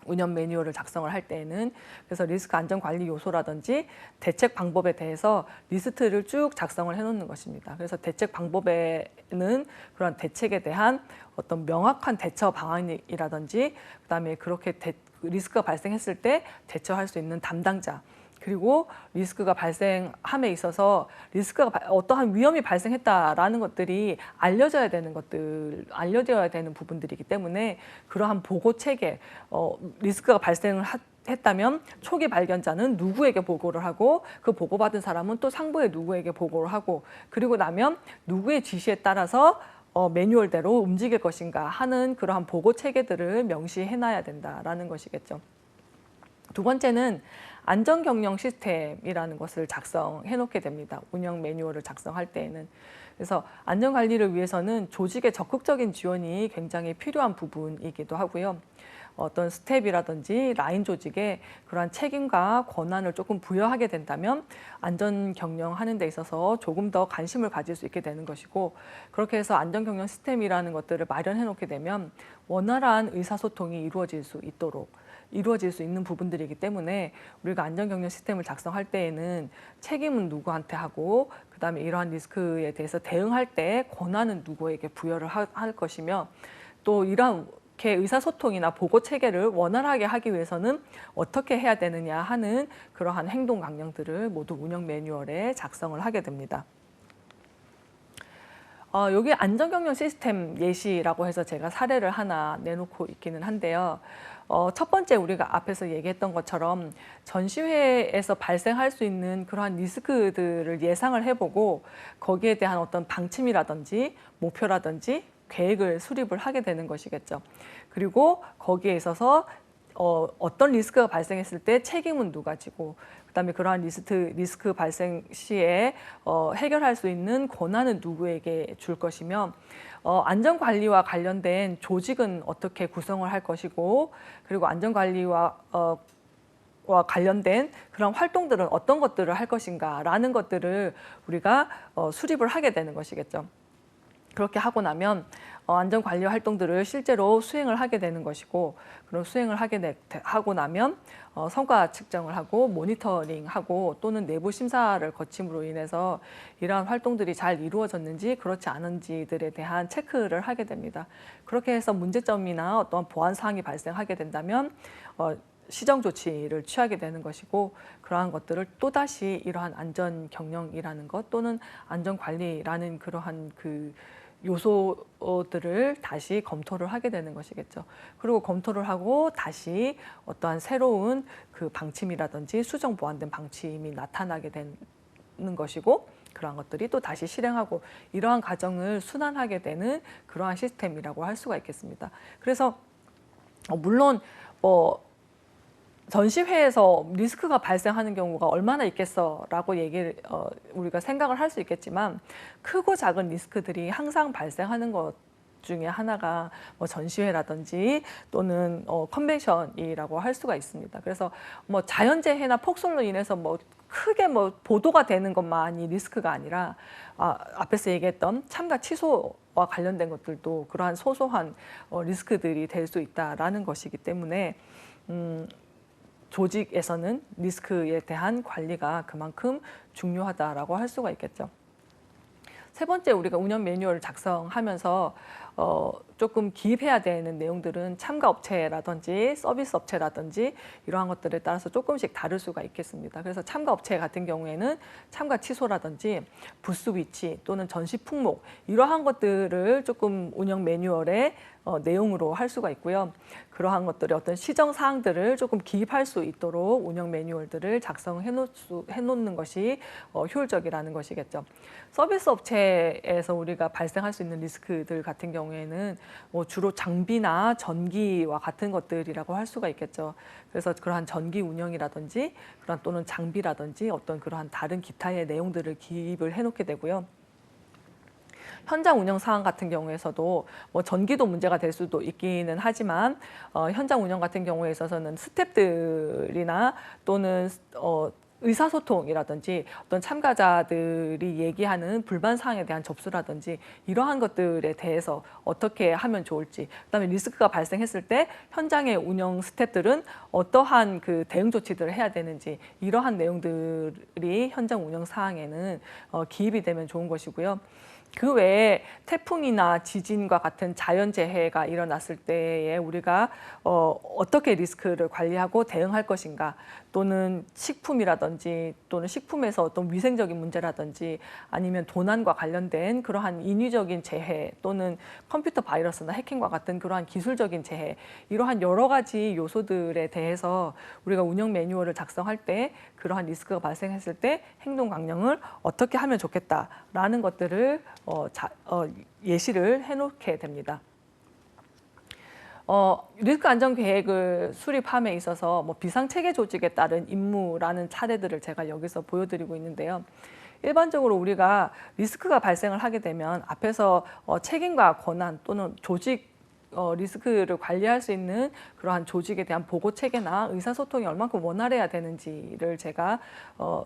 운영 매뉴얼을 작성을 할 때에는 그래서 리스크 안전 관리 요소라든지 대책 방법에 대해서 리스트를 쭉 작성을 해놓는 것입니다. 그래서 대책 방법에는 그런 대책에 대한 어떤 명확한 대처 방안이라든지 그다음에 그렇게 리스크가 발생했을 때 대처할 수 있는 담당자 그리고 리스크가 발생함에 있어서 어떠한 위험이 발생했다라는 것들이 알려져야 되는 부분들이기 때문에 그러한 보고 체계, 리스크가 발생을 했다면 초기 발견자는 누구에게 보고를 하고 그 보고받은 사람은 또 상부에 누구에게 보고를 하고 그리고 나면 누구의 지시에 따라서 매뉴얼대로 움직일 것인가 하는 그러한 보고 체계들을 명시해놔야 된다라는 것이겠죠. 두 번째는 안전 경영 시스템이라는 것을 작성해 놓게 됩니다. 운영 매뉴얼을 작성할 때에는. 그래서 안전 관리를 위해서는 조직의 적극적인 지원이 굉장히 필요한 부분이기도 하고요. 어떤 스텝이라든지 라인 조직에 그러한 책임과 권한을 조금 부여하게 된다면 안전 경영하는 데 있어서 조금 더 관심을 가질 수 있게 되는 것이고 그렇게 해서 안전 경영 시스템이라는 것들을 마련해 놓게 되면 원활한 의사소통이 이루어질 수 있는 부분들이기 때문에 우리가 안전경영 시스템을 작성할 때에는 책임은 누구한테 하고 그다음에 이러한 리스크에 대해서 대응할 때 권한은 누구에게 부여를 할 것이며 또 이렇게 의사소통이나 보고 체계를 원활하게 하기 위해서는 어떻게 해야 되느냐 하는 그러한 행동 강령들을 모두 운영 매뉴얼에 작성을 하게 됩니다. 여기 안전경영 시스템 예시라고 해서 제가 사례를 하나 내놓고 있기는 한데요. 첫 번째 우리가 앞에서 얘기했던 것처럼 전시회에서 발생할 수 있는 그러한 리스크들을 예상을 해보고 거기에 대한 어떤 방침이라든지 목표라든지 계획을 수립을 하게 되는 것이겠죠. 그리고 거기에 있어서 어떤 리스크가 발생했을 때 책임은 누가 지고 그다음에 그러한 리스크 발생 시에 해결할 수 있는 권한은 누구에게 줄 것이며 안전관리와 관련된 조직은 어떻게 구성을 할 것이고 그리고 안전관리와 관련된 그런 활동들은 어떤 것들을 할 것인가라는 것들을 우리가 수립을 하게 되는 것이겠죠. 그렇게 하고 나면 안전관리 활동들을 실제로 수행을 하게 되는 것이고 그런 수행을 하고 나면 성과 측정을 하고 모니터링하고 또는 내부 심사를 거침으로 인해서 이러한 활동들이 잘 이루어졌는지 그렇지 않은지들에 대한 체크를 하게 됩니다. 그렇게 해서 문제점이나 어떤 보안 사항이 발생하게 된다면 시정 조치를 취하게 되는 것이고 그러한 것들을 또다시 이러한 안전 경영이라는 것 또는 안전 관리라는 그러한 그 요소들을 다시 검토를 하게 되는 것이겠죠. 그리고 검토를 하고 다시 어떠한 새로운 그 방침이라든지 수정 보완된 방침이 나타나게 되는 것이고 그러한 것들이 또 다시 실행하고 이러한 과정을 순환하게 되는 그러한 시스템이라고 할 수가 있겠습니다. 그래서 물론 전시회에서 리스크가 발생하는 경우가 얼마나 있겠어라고 우리가 생각을 할 수 있겠지만 크고 작은 리스크들이 항상 발생하는 것 중에 하나가 뭐 전시회라든지 또는 컨벤션이라고 할 수가 있습니다. 그래서 뭐 자연재해나 폭설로 인해서 뭐 크게 뭐 보도가 되는 것만이 리스크가 아니라 앞에서 얘기했던 참가 취소와 관련된 것들도 그러한 소소한 리스크들이 될 수 있다라는 것이기 때문에 조직에서는 리스크에 대한 관리가 그만큼 중요하다라고 할 수가 있겠죠. 세 번째, 우리가 운영 매뉴얼을 작성하면서 조금 기입해야 되는 내용들은 참가 업체라든지 서비스 업체라든지 이러한 것들에 따라서 조금씩 다를 수가 있겠습니다. 그래서 참가 업체 같은 경우에는 참가 취소라든지 부스 위치 또는 전시 품목 이러한 것들을 조금 운영 매뉴얼의 내용으로 할 수가 있고요. 그러한 것들의 어떤 시정 사항들을 조금 기입할 수 있도록 운영 매뉴얼들을 작성해 놓는 것이 효율적이라는 것이겠죠. 서비스 업체에서 우리가 발생할 수 있는 리스크들 같은 경우에는 주로 장비나 전기와 같은 것들이라고 할 수가 있겠죠. 그래서 그러한 전기 운영이라든지 그런 또는 장비라든지 어떤 그러한 다른 기타의 내용들을 기입을 해놓게 되고요. 현장 운영 사항 같은 경우에서도 뭐 전기도 문제가 될 수도 있기는 하지만 현장 운영 같은 경우에 있어서는 스태프들이나 또는 의사소통이라든지 어떤 참가자들이 얘기하는 불만 사항에 대한 접수라든지 이러한 것들에 대해서 어떻게 하면 좋을지, 그다음에 리스크가 발생했을 때 현장의 운영 스태프들은 어떠한 그 대응 조치들을 해야 되는지 이러한 내용들이 현장 운영 사항에는 기입이 되면 좋은 것이고요. 그 외에 태풍이나 지진과 같은 자연재해가 일어났을 때에 우리가 어떻게 리스크를 관리하고 대응할 것인가, 또는 식품이라든지 또는 식품에서 어떤 위생적인 문제라든지 아니면 도난과 관련된 그러한 인위적인 재해 또는 컴퓨터 바이러스나 해킹과 같은 그러한 기술적인 재해, 이러한 여러 가지 요소들에 대해서 우리가 운영 매뉴얼을 작성할 때 그러한 리스크가 발생했을 때 행동 강령을 어떻게 하면 좋겠다라는 것들을 예시를 해놓게 됩니다. 리스크 안전 계획을 수립함에 있어서 뭐 비상체계 조직에 따른 임무라는 차례들을 제가 여기서 보여드리고 있는데요. 일반적으로 우리가 리스크가 발생을 하게 되면 앞에서 책임과 권한 또는 조직 리스크를 관리할 수 있는 그러한 조직에 대한 보고 체계나 의사소통이 얼만큼 원활해야 되는지를 제가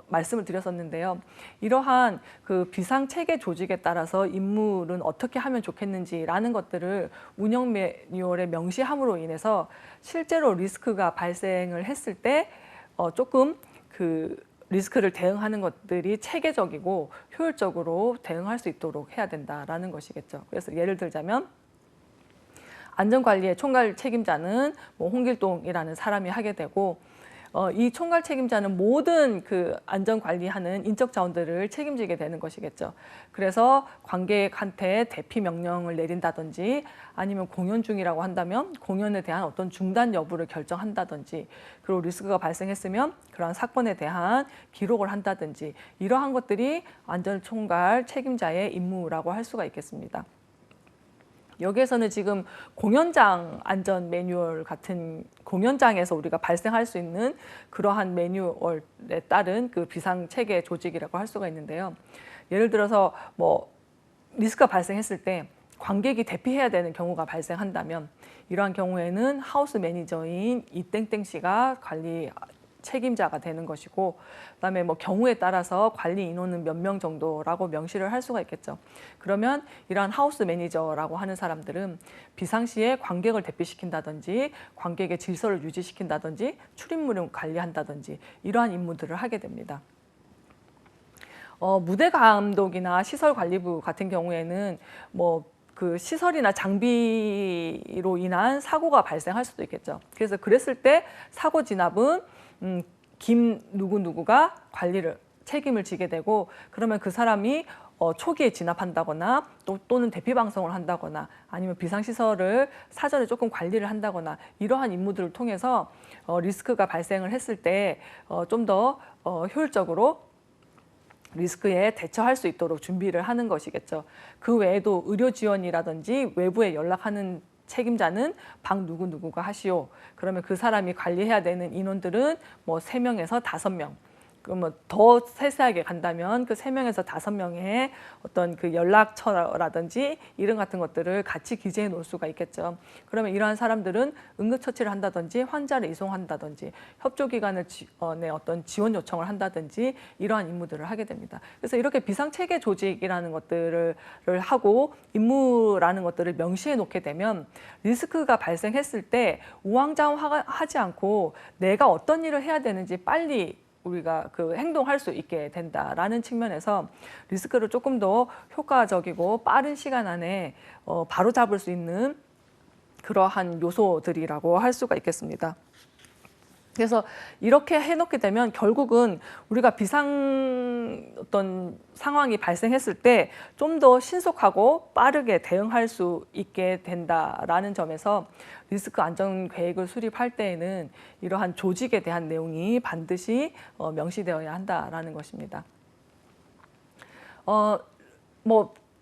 말씀을 드렸었는데요. 이러한 그 비상체계 조직에 따라서 임무는 어떻게 하면 좋겠는지라는 것들을 운영 매뉴얼에 명시함으로 인해서 실제로 리스크가 발생을 했을 때 조금 그 리스크를 대응하는 것들이 체계적이고 효율적으로 대응할 수 있도록 해야 된다라는 것이겠죠. 그래서 예를 들자면 안전관리의 총괄 책임자는 뭐 홍길동이라는 사람이 하게 되고 이 총괄 책임자는 모든 그 안전관리하는 인적 자원들을 책임지게 되는 것이겠죠. 그래서 관객한테 대피 명령을 내린다든지 아니면 공연 중이라고 한다면 공연에 대한 어떤 중단 여부를 결정한다든지, 그리고 리스크가 발생했으면 그러한 사건에 대한 기록을 한다든지 이러한 것들이 안전총괄 책임자의 임무라고 할 수가 있겠습니다. 여기에서는 지금 공연장 안전 매뉴얼 같은 공연장에서 우리가 발생할 수 있는 그러한 매뉴얼에 따른 그 비상체계 조직이라고 할 수가 있는데요. 예를 들어서 뭐 리스크가 발생했을 때 관객이 대피해야 되는 경우가 발생한다면 이러한 경우에는 하우스 매니저인 이땡땡 씨가 관리 책임자가 되는 것이고, 그다음에 뭐 경우에 따라서 관리 인원은 몇 명 정도라고 명시를 할 수가 있겠죠. 그러면 이러한 하우스 매니저라고 하는 사람들은 비상시에 관객을 대피시킨다든지 관객의 질서를 유지시킨다든지 출입문을 관리한다든지 이러한 임무들을 하게 됩니다. 무대 감독이나 시설 관리부 같은 경우에는 뭐 그 시설이나 장비로 인한 사고가 발생할 수도 있겠죠. 그래서 그랬을 때 사고 진압은 김 누구누구가 관리를 책임을 지게 되고, 그러면 그 사람이 초기에 진압한다거나 또는 대피 방송을 한다거나 아니면 비상시설을 사전에 조금 관리를 한다거나 이러한 임무들을 통해서 리스크가 발생을 했을 때 좀 더 효율적으로 리스크에 대처할 수 있도록 준비를 하는 것이겠죠. 그 외에도 의료 지원이라든지 외부에 연락하는 책임자는 방 누구누구가 하시오. 그러면 그 사람이 관리해야 되는 인원들은 뭐 3명에서 5명. 그러면 더 세세하게 간다면 그 3명에서 5명의 어떤 그 연락처라든지 이런 같은 것들을 같이 기재해 놓을 수가 있겠죠. 그러면 이러한 사람들은 응급처치를 한다든지 환자를 이송한다든지 협조기관을 어떤 지원 요청을 한다든지 이러한 임무들을 하게 됩니다. 그래서 이렇게 비상체계 조직이라는 것들을 하고 임무라는 것들을 명시해 놓게 되면 리스크가 발생했을 때 우왕좌왕하지 않고 내가 어떤 일을 해야 되는지 빨리 우리가 그 행동할 수 있게 된다라는 측면에서 리스크를 조금 더 효과적이고 빠른 시간 안에 바로 잡을 수 있는 그러한 요소들이라고 할 수가 있겠습니다. 그래서 이렇게 해놓게 되면 결국은 우리가 비상 어떤 상황이 발생했을 때 좀 더 신속하고 빠르게 대응할 수 있게 된다라는 점에서 리스크 안전 계획을 수립할 때에는 이러한 조직에 대한 내용이 반드시 명시되어야 한다라는 것입니다.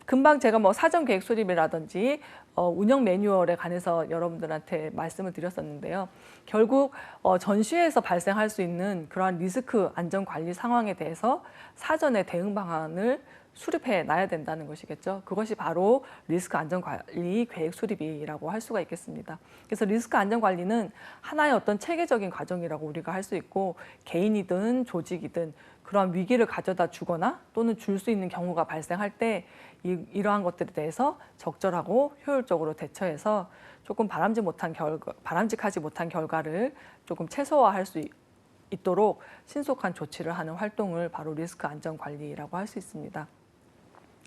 금방 제가 사전 계획 수립이라든지 운영 매뉴얼에 관해서 여러분들한테 말씀을 드렸었는데요. 결국 전시회에서 발생할 수 있는 그러한 리스크 안전 관리 상황에 대해서 사전에 대응 방안을 수립해 놔야 된다는 것이겠죠. 그것이 바로 리스크 안전 관리 계획 수립이라고 할 수가 있겠습니다. 그래서 리스크 안전 관리는 하나의 어떤 체계적인 과정이라고 우리가 할 수 있고, 개인이든 조직이든 그러한 위기를 가져다 주거나 또는 줄 수 있는 경우가 발생할 때 이러한 것들에 대해서 적절하고 효율적으로 대처해서 조금 바람직하지 못한 결과를 조금 최소화할 수 있도록 신속한 조치를 하는 활동을 바로 리스크 안전 관리라고 할 수 있습니다.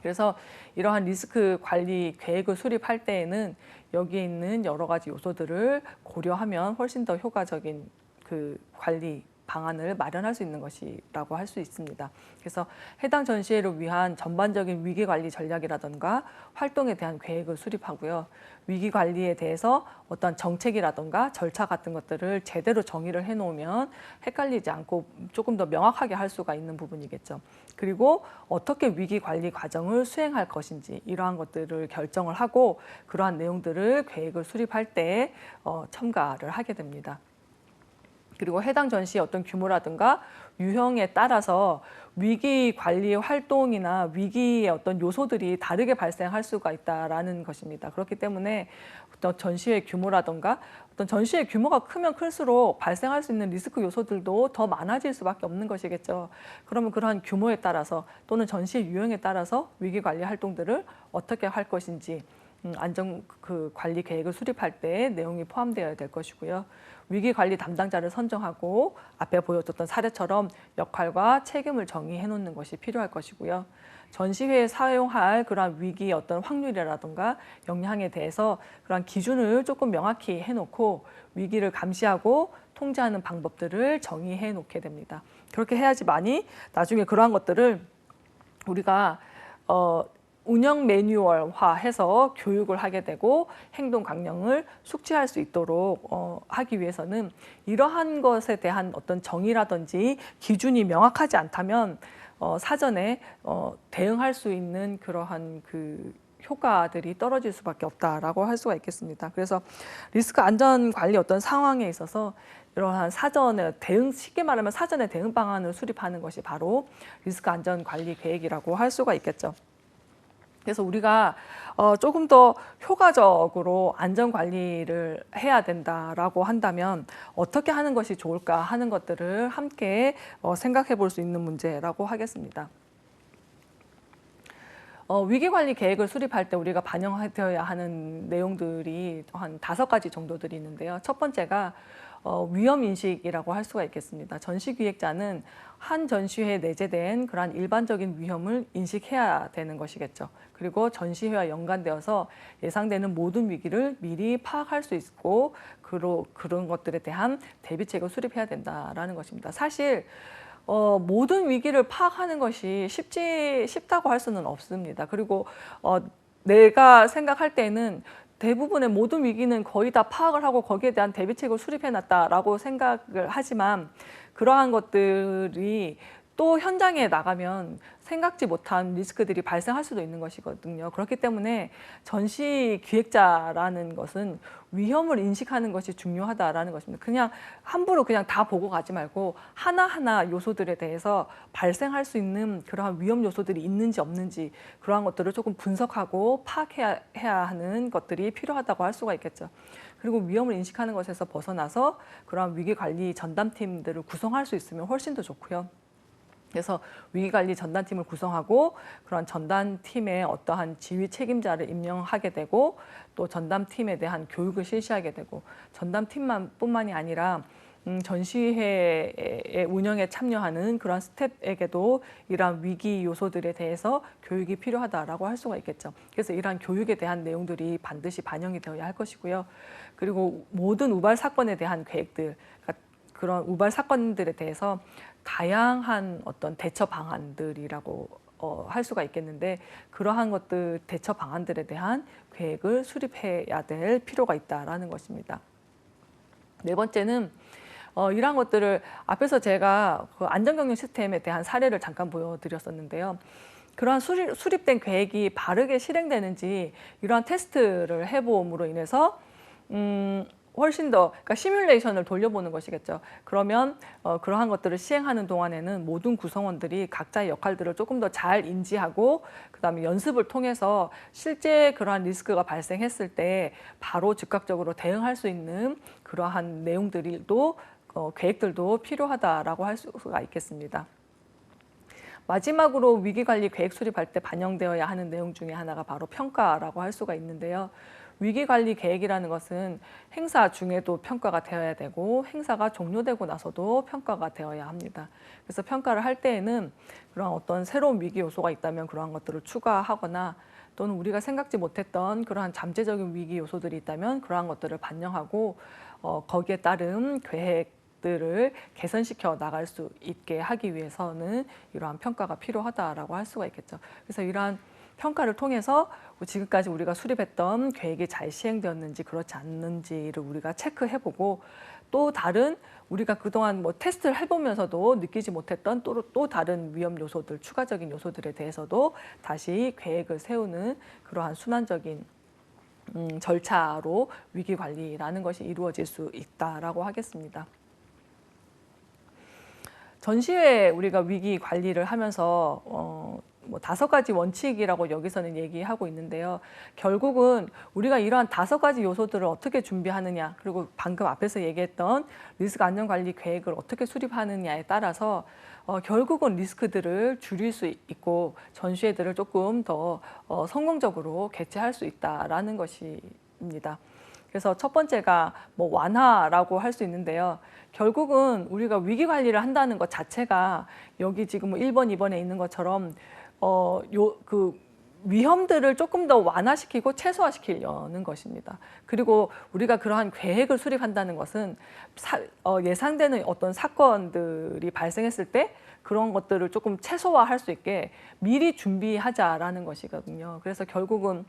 그래서 이러한 리스크 관리 계획을 수립할 때에는 여기에 있는 여러 가지 요소들을 고려하면 훨씬 더 효과적인 그 관리 방안을 마련할 수 있는 것이라고 할 수 있습니다. 그래서 해당 전시회를 위한 전반적인 위기관리 전략이라든가 활동에 대한 계획을 수립하고요. 위기관리에 대해서 어떤 정책이라든가 절차 같은 것들을 제대로 정의를 해놓으면 헷갈리지 않고 조금 더 명확하게 할 수가 있는 부분이겠죠. 그리고 어떻게 위기관리 과정을 수행할 것인지 이러한 것들을 결정을 하고 그러한 내용들을 계획을 수립할 때 첨가를 하게 됩니다. 그리고 해당 전시의 어떤 규모라든가 유형에 따라서 위기 관리 활동이나 위기의 어떤 요소들이 다르게 발생할 수가 있다라는 것입니다. 그렇기 때문에 어떤 전시의 규모라든가 어떤 전시의 규모가 크면 클수록 발생할 수 있는 리스크 요소들도 더 많아질 수밖에 없는 것이겠죠. 그러면 그러한 규모에 따라서 또는 전시의 유형에 따라서 위기 관리 활동들을 어떻게 할 것인지 안전 관리 계획을 수립할 때 내용이 포함되어야 될 것이고요. 위기관리 담당자를 선정하고 앞에 보여줬던 사례처럼 역할과 책임을 정의해 놓는 것이 필요할 것이고요. 전시회에 사용할 그러한 위기의 어떤 확률이라든가 영향에 대해서 그러한 기준을 조금 명확히 해놓고 위기를 감시하고 통제하는 방법들을 정의해 놓게 됩니다. 그렇게 해야지만이 나중에 그러한 것들을 우리가 운영 매뉴얼화해서 교육을 하게 되고 행동 강령을 숙지할 수 있도록 하기 위해서는 이러한 것에 대한 어떤 정의라든지 기준이 명확하지 않다면 사전에 대응할 수 있는 그러한 그 효과들이 떨어질 수밖에 없다라고 할 수가 있겠습니다. 그래서 리스크 안전 관리 어떤 상황에 있어서 이러한 쉽게 말하면 사전에 대응 방안을 수립하는 것이 바로 리스크 안전 관리 계획이라고 할 수가 있겠죠. 그래서 우리가 조금 더 효과적으로 안전 관리를 해야 된다라고 한다면 어떻게 하는 것이 좋을까 하는 것들을 함께 생각해 볼 수 있는 문제라고 하겠습니다. 위기관리 계획을 수립할 때 우리가 반영되어야 하는 내용들이 한 5가지 정도들이 있는데요. 첫 번째가 위험인식이라고 할 수가 있겠습니다. 전시기획자는 한 전시회에 내재된 그러한 일반적인 위험을 인식해야 되는 것이겠죠. 그리고 전시회와 연관되어서 예상되는 모든 위기를 미리 파악할 수 있고 그런 것들에 대한 대비책을 수립해야 된다라는 것입니다. 사실 모든 위기를 파악하는 것이 쉽다고 할 수는 없습니다. 그리고 내가 생각할 때는 대부분의 모든 위기는 거의 다 파악을 하고 거기에 대한 대비책을 수립해놨다라고 생각을 하지만 그러한 것들이 또 현장에 나가면 생각지 못한 리스크들이 발생할 수도 있는 것이거든요. 그렇기 때문에 전시 기획자라는 것은 위험을 인식하는 것이 중요하다라는 것입니다. 그냥 함부로 그냥 다 보고 가지 말고 하나하나 요소들에 대해서 발생할 수 있는 그러한 위험 요소들이 있는지 없는지 그러한 것들을 조금 분석하고 파악해야 하는 것들이 필요하다고 할 수가 있겠죠. 그리고 위험을 인식하는 것에서 벗어나서 그러한 위기관리 전담팀들을 구성할 수 있으면 훨씬 더 좋고요. 그래서 위기관리 전담팀을 구성하고 그런 전담팀에 어떠한 지휘 책임자를 임명하게 되고 또 전담팀에 대한 교육을 실시하게 되고 전담팀뿐만이 아니라 전시회의 운영에 참여하는 그런 스태프에게도 이러한 위기 요소들에 대해서 교육이 필요하다라고 할 수가 있겠죠. 그래서 이러한 교육에 대한 내용들이 반드시 반영이 되어야 할 것이고요. 그리고 모든 우발 사건에 대한 계획들, 그런 우발 사건들에 대해서 다양한 어떤 대처 방안들이라고 할 수가 있겠는데 그러한 것들 대처 방안들에 대한 계획을 수립해야 될 필요가 있다라는 것입니다. 네 번째는 이러한 것들을 앞에서 제가 그 안전경영 시스템에 대한 사례를 잠깐 보여드렸었는데요. 그러한 수립된 계획이 바르게 실행되는지 이러한 테스트를 해봄으로 인해서 훨씬 더 그러니까 시뮬레이션을 돌려보는 것이겠죠. 그러면 그러한 것들을 시행하는 동안에는 모든 구성원들이 각자의 역할들을 조금 더 잘 인지하고 그다음에 연습을 통해서 실제 그러한 리스크가 발생했을 때 바로 즉각적으로 대응할 수 있는 그러한 내용들도 계획들도 필요하다라고 할 수가 있겠습니다. 마지막으로 위기관리 계획 수립할 때 반영되어야 하는 내용 중에 하나가 바로 평가라고 할 수가 있는데요. 위기관리 계획이라는 것은 행사 중에도 평가가 되어야 되고 행사가 종료되고 나서도 평가가 되어야 합니다. 그래서 평가를 할 때에는 그런 어떤 새로운 위기 요소가 있다면 그러한 것들을 추가하거나 또는 우리가 생각지 못했던 그러한 잠재적인 위기 요소들이 있다면 그러한 것들을 반영하고 거기에 따른 계획들을 개선시켜 나갈 수 있게 하기 위해서는 이러한 평가가 필요하다라고 할 수가 있겠죠. 그래서 이러한 평가를 통해서 지금까지 우리가 수립했던 계획이 잘 시행되었는지 그렇지 않는지를 우리가 체크해보고 또 다른 우리가 그동안 뭐 테스트를 해보면서도 느끼지 못했던 또 다른 위험 요소들, 추가적인 요소들에 대해서도 다시 계획을 세우는 그러한 순환적인 절차로 위기관리라는 것이 이루어질 수 있다라고 하겠습니다. 전시회 우리가 위기 관리를 하면서 뭐 5가지 원칙이라고 여기서는 얘기하고 있는데요. 결국은 우리가 이러한 5가지 요소들을 어떻게 준비하느냐, 그리고 방금 앞에서 얘기했던 리스크 안전관리 계획을 어떻게 수립하느냐에 따라서 결국은 리스크들을 줄일 수 있고 전시회들을 조금 더 성공적으로 개최할 수 있다라는 것입니다. 그래서 첫 번째가 뭐 완화라고 할 수 있는데요. 결국은 우리가 위기 관리를 한다는 것 자체가 여기 지금 뭐 1번, 2번에 있는 것처럼 그 위험들을 조금 더 완화시키고 최소화시키려는 것입니다. 그리고 우리가 그러한 계획을 수립한다는 것은 예상되는 어떤 사건들이 발생했을 때 그런 것들을 조금 최소화할 수 있게 미리 준비하자라는 것이거든요. 그래서 결국은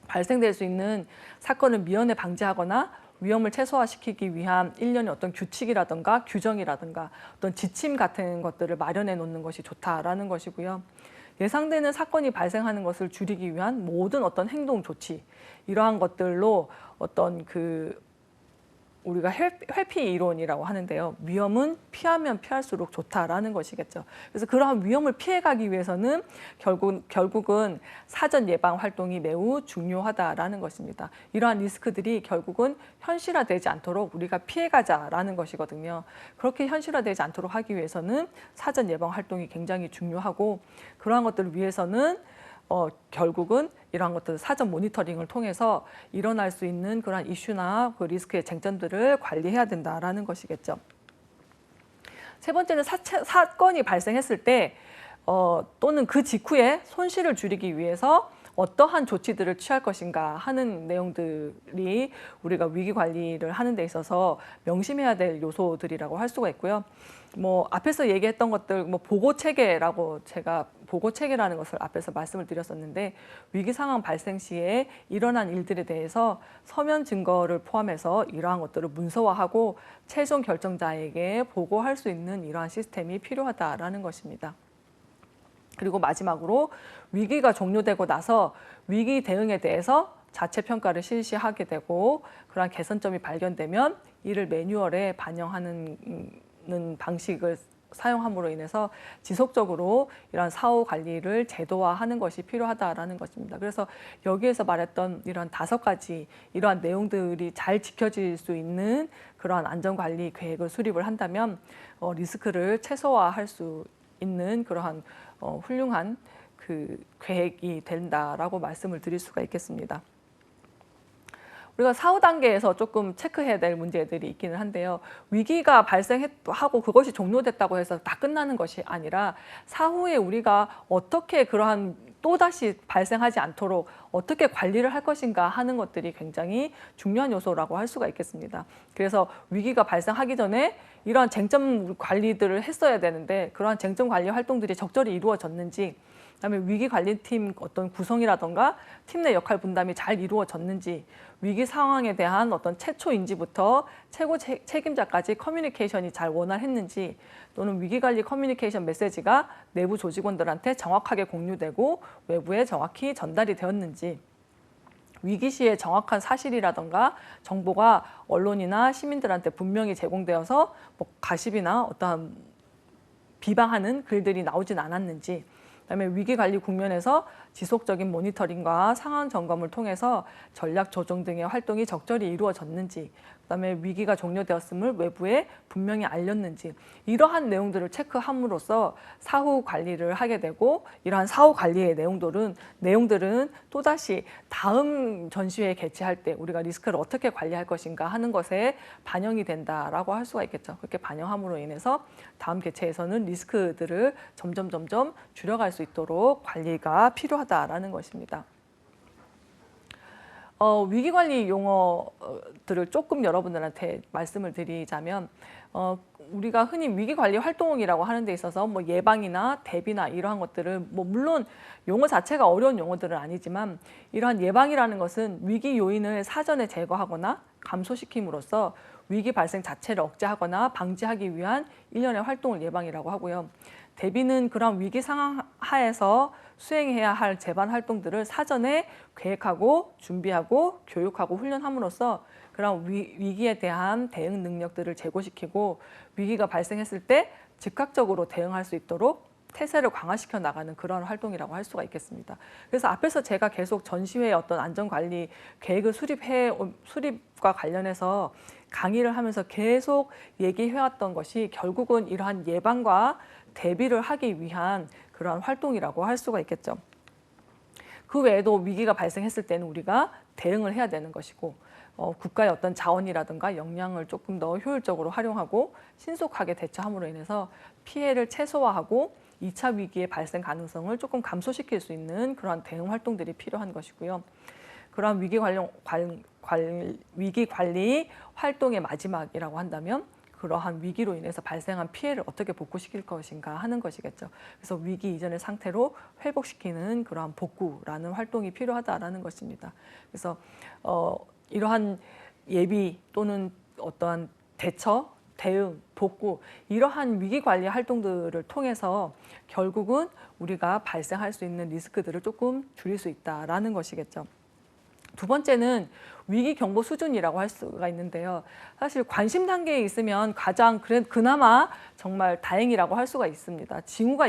발생될 수 있는 사건을 미연에 방지하거나 위험을 최소화시키기 위한 일련의 어떤 규칙이라든가 규정이라든가 어떤 지침 같은 것들을 마련해 놓는 것이 좋다라는 것이고요. 예상되는 사건이 발생하는 것을 줄이기 위한 모든 어떤 행동 조치, 이러한 것들로 어떤 우리가 회피 이론이라고 하는데요. 위험은 피하면 피할수록 좋다라는 것이겠죠. 그래서 그러한 위험을 피해가기 위해서는 결국은 사전 예방 활동이 매우 중요하다라는 것입니다. 이러한 리스크들이 결국은 현실화되지 않도록 우리가 피해가자라는 것이거든요. 그렇게 현실화되지 않도록 하기 위해서는 사전 예방 활동이 굉장히 중요하고 그러한 것들을 위해서는 결국은 이러한 것들 사전 모니터링을 통해서 일어날 수 있는 그러한 이슈나 그 리스크의 쟁점들을 관리해야 된다라는 것이겠죠. 세 번째는 사건이 발생했을 때 또는 그 직후에 손실을 줄이기 위해서 어떠한 조치들을 취할 것인가 하는 내용들이 우리가 위기 관리를 하는 데 있어서 명심해야 될 요소들이라고 할 수가 있고요. 뭐 앞에서 얘기했던 것들, 뭐 보고 체계라고 제가 보고 체계라는 것을 앞에서 말씀을 드렸었는데, 위기 상황 발생 시에 일어난 일들에 대해서 서면 증거를 포함해서 이러한 것들을 문서화하고 최종 결정자에게 보고할 수 있는 이러한 시스템이 필요하다라는 것입니다. 그리고 마지막으로 위기가 종료되고 나서 위기 대응에 대해서 자체 평가를 실시하게 되고, 그러한 개선점이 발견되면 이를 매뉴얼에 반영하는 방식을 사용함으로 인해서 지속적으로 이러한 사후 관리를 제도화하는 것이 필요하다라는 것입니다. 그래서 여기에서 말했던 이러한 5가지 이러한 내용들이 잘 지켜질 수 있는 그러한 안전관리 계획을 수립을 한다면 리스크를 최소화할 수 있는 그러한 훌륭한 그 계획이 된다라고 말씀을 드릴 수가 있겠습니다. 우리가 사후 단계에서 조금 체크해야 될 문제들이 있기는 한데요. 위기가 발생하고 그것이 종료됐다고 해서 다 끝나는 것이 아니라 사후에 우리가 어떻게 그러한 또다시 발생하지 않도록 어떻게 관리를 할 것인가 하는 것들이 굉장히 중요한 요소라고 할 수가 있겠습니다. 그래서 위기가 발생하기 전에 이러한 쟁점 관리들을 했어야 되는데 그러한 쟁점 관리 활동들이 적절히 이루어졌는지, 그다음에 위기관리팀 어떤 구성이라던가 팀 내 역할 분담이 잘 이루어졌는지, 위기 상황에 대한 어떤 최초 인지부터 최고 책임자까지 커뮤니케이션이 잘 원활했는지, 또는 위기관리 커뮤니케이션 메시지가 내부 조직원들한테 정확하게 공유되고 외부에 정확히 전달이 되었는지, 위기 시에 정확한 사실이라던가 정보가 언론이나 시민들한테 분명히 제공되어서 뭐 가십이나 어떠한 비방하는 글들이 나오진 않았는지, 그다음에 위기관리 국면에서 지속적인 모니터링과 상황 점검을 통해서 전략 조정 등의 활동이 적절히 이루어졌는지, 그다음에 위기가 종료되었음을 외부에 분명히 알렸는지, 이러한 내용들을 체크함으로써 사후 관리를 하게 되고, 이러한 사후 관리의 내용들은 또다시 다음 전시회 개최할 때 우리가 리스크를 어떻게 관리할 것인가 하는 것에 반영이 된다라고 할 수가 있겠죠. 그렇게 반영함으로 인해서 다음 개최에서는 리스크들을 점점 줄여갈 수 있도록 관리가 필요하다라는 것입니다. 위기관리 용어들을 조금 여러분들한테 말씀을 드리자면, 우리가 흔히 위기관리 활동이라고 하는 데 있어서 뭐 예방이나 대비나 이러한 것들을, 뭐 물론 용어 자체가 어려운 용어들은 아니지만, 이러한 예방이라는 것은 위기 요인을 사전에 제거하거나 감소시킴으로써 위기 발생 자체를 억제하거나 방지하기 위한 일련의 활동을 예방이라고 하고요. 대비는 그런 위기 상황 하에서 수행해야 할 재반 활동들을 사전에 계획하고 준비하고 교육하고 훈련함으로써 그런 위기에 대한 대응 능력들을 제고시키고, 위기가 발생했을 때 즉각적으로 대응할 수 있도록 태세를 강화시켜 나가는 그런 활동이라고 할 수가 있겠습니다. 그래서 앞에서 제가 계속 전시회의 어떤 안전관리 계획을 수립과 관련해서 강의를 하면서 계속 얘기해왔던 것이 결국은 이러한 예방과 대비를 하기 위한 그러한 활동이라고 할 수가 있겠죠. 그 외에도 위기가 발생했을 때는 우리가 대응을 해야 되는 것이고, 국가의 어떤 자원이라든가 역량을 조금 더 효율적으로 활용하고 신속하게 대처함으로 인해서 피해를 최소화하고 2차 위기의 발생 가능성을 조금 감소시킬 수 있는 그러한 대응 활동들이 필요한 것이고요. 그러한 위기 관리 활동의 마지막이라고 한다면, 그러한 위기로 인해서 발생한 피해를 어떻게 복구시킬 것인가 하는 것이겠죠. 그래서 위기 이전의 상태로 회복시키는 그러한 복구라는 활동이 필요하다라는 것입니다. 그래서 이러한 예비 또는 어떠한 대처, 대응, 복구, 이러한 위기 관리 활동들을 통해서 결국은 우리가 발생할 수 있는 리스크들을 조금 줄일 수 있다라는 것이겠죠. 두 번째는 위기 경보 수준이라고 할 수가 있는데요. 사실 관심 단계에 있으면 가장 그나마 정말 다행이라고 할 수가 있습니다. 징후가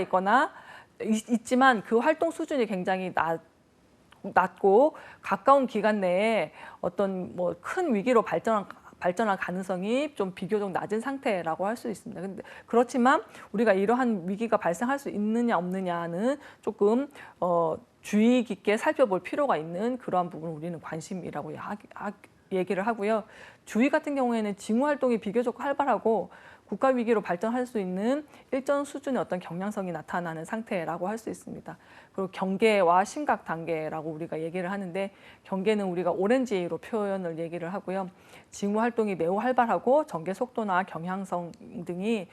있지만 그 활동 수준이 굉장히 낮고 가까운 기간 내에 어떤 뭐 큰 위기로 발전할 가능성이 좀 비교적 낮은 상태라고 할 수 있습니다. 근데 그렇지만 우리가 이러한 위기가 발생할 수 있느냐 없느냐는 조금 주의 깊게 살펴볼 필요가 있는 그러한 부분을 우리는 관심이라고 얘기를 하고요. 주의 같은 경우에는 징후 활동이 비교적 활발하고 국가 위기로 발전할 수 있는 일정 수준의 어떤 경량성이 나타나는 상태라고 할 수 있습니다. 그리고 경계와 심각 단계라고 우리가 얘기를 하는데, 경계는 우리가 오렌지로 표현을 얘기를 하고요. 징후 활동이 매우 활발하고 전개 속도나 경향성 등이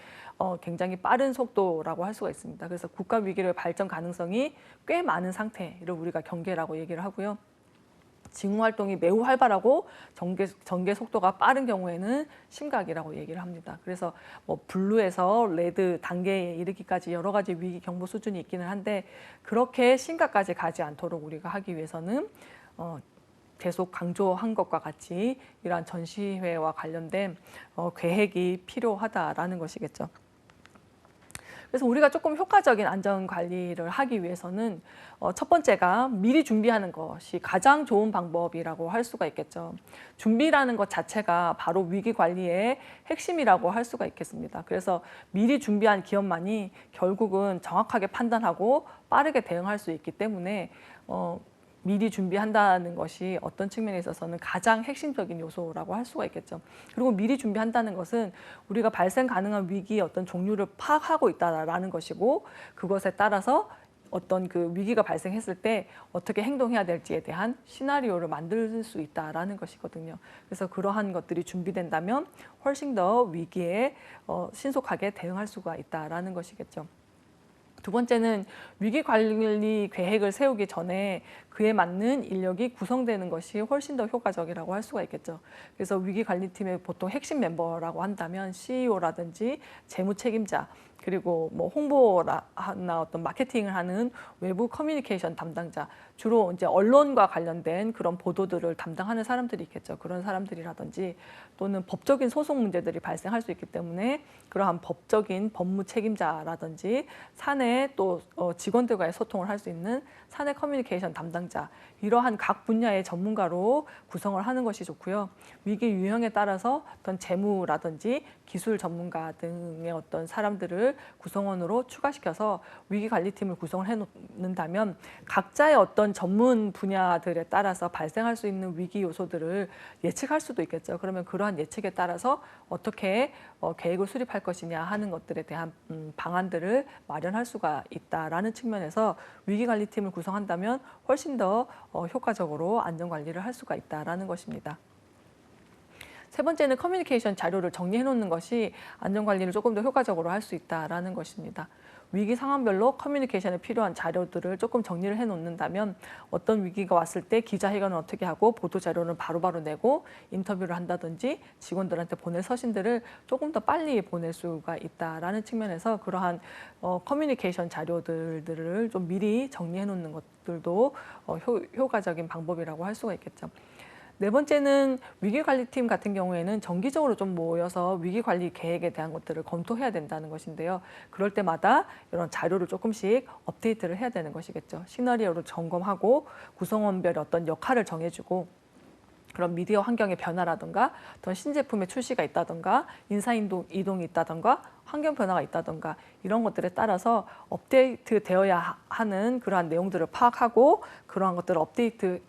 굉장히 빠른 속도라고 할 수가 있습니다. 그래서 국가 위기로 발전 가능성이 꽤 많은 상태를 우리가 경계라고 얘기를 하고요. 징후 활동이 매우 활발하고 전개 속도가 빠른 경우에는 심각이라고 얘기를 합니다. 그래서 뭐 블루에서 레드 단계에 이르기까지 여러 가지 위기 경보 수준이 있기는 한데, 그렇게 심각까지 가지 않도록 우리가 하기 위해서는 계속 강조한 것과 같이 이러한 전시회와 관련된 계획이 필요하다라는 것이겠죠. 그래서 우리가 조금 효과적인 안전 관리를 하기 위해서는 첫 번째가 미리 준비하는 것이 가장 좋은 방법이라고 할 수가 있겠죠. 준비라는 것 자체가 바로 위기 관리의 핵심이라고 할 수가 있겠습니다. 그래서 미리 준비한 기업만이 결국은 정확하게 판단하고 빠르게 대응할 수 있기 때문에 미리 준비한다는 것이 어떤 측면에 있어서는 가장 핵심적인 요소라고 할 수가 있겠죠. 그리고 미리 준비한다는 것은 우리가 발생 가능한 위기의 어떤 종류를 파악하고 있다라는 것이고, 그것에 따라서 어떤 그 위기가 발생했을 때 어떻게 행동해야 될지에 대한 시나리오를 만들 수 있다라는 것이거든요. 그래서 그러한 것들이 준비된다면 훨씬 더 위기에 신속하게 대응할 수가 있다라는 것이겠죠. 두 번째는 위기 관리 계획을 세우기 전에 그에 맞는 인력이 구성되는 것이 훨씬 더 효과적이라고 할 수가 있겠죠. 그래서 위기 관리팀의 보통 핵심 멤버라고 한다면 CEO라든지 재무 책임자, 그리고 뭐 홍보나 어떤 마케팅을 하는 외부 커뮤니케이션 담당자, 주로 이제 언론과 관련된 그런 보도들을 담당하는 사람들이 있겠죠. 그런 사람들이라든지, 또는 법적인 소송 문제들이 발생할 수 있기 때문에 그러한 법적인 법무 책임자라든지, 사내 또 직원들과의 소통을 할 수 있는 사내 커뮤니케이션 담당자, 이러한 각 분야의 전문가로 구성을 하는 것이 좋고요. 위기 유형에 따라서 어떤 재무라든지 기술 전문가 등의 어떤 사람들을 구성원으로 추가시켜서 위기 관리팀을 구성을 해놓는다면 각자의 어떤 전문 분야들에 따라서 발생할 수 있는 위기 요소들을 예측할 수도 있겠죠. 그러면 그러한 예측에 따라서 어떻게 계획을 수립할 것이냐 하는 것들에 대한 방안들을 마련할 수가 있다라는 측면에서 위기관리팀을 구성한다면 훨씬 더 효과적으로 안전관리를 할 수가 있다라는 것입니다. 세 번째는 커뮤니케이션 자료를 정리해 놓는 것이 안전관리를 조금 더 효과적으로 할 수 있다라는 것입니다. 위기 상황별로 커뮤니케이션에 필요한 자료들을 조금 정리를 해 놓는다면 어떤 위기가 왔을 때 기자회견을 어떻게 하고 보도 자료는 바로바로 내고 인터뷰를 한다든지 직원들한테 보낼 서신들을 조금 더 빨리 보낼 수가 있다라는 측면에서 그러한 커뮤니케이션 자료들을 좀 미리 정리해 놓는 것들도 효과적인 방법이라고 할 수가 있겠죠. 네 번째는 위기관리팀 같은 경우에는 정기적으로 좀 모여서 위기관리 계획에 대한 것들을 검토해야 된다는 것인데요. 그럴 때마다 이런 자료를 조금씩 업데이트를 해야 되는 것이겠죠. 시나리오를 점검하고 구성원별의 어떤 역할을 정해주고, 그런 미디어 환경의 변화라든가 어떤 신제품의 출시가 있다든가 인사 이동이 있다든가 환경 변화가 있다든가 이런 것들에 따라서 업데이트 되어야 하는 그러한 내용들을 파악하고 그러한 것들을 업데이트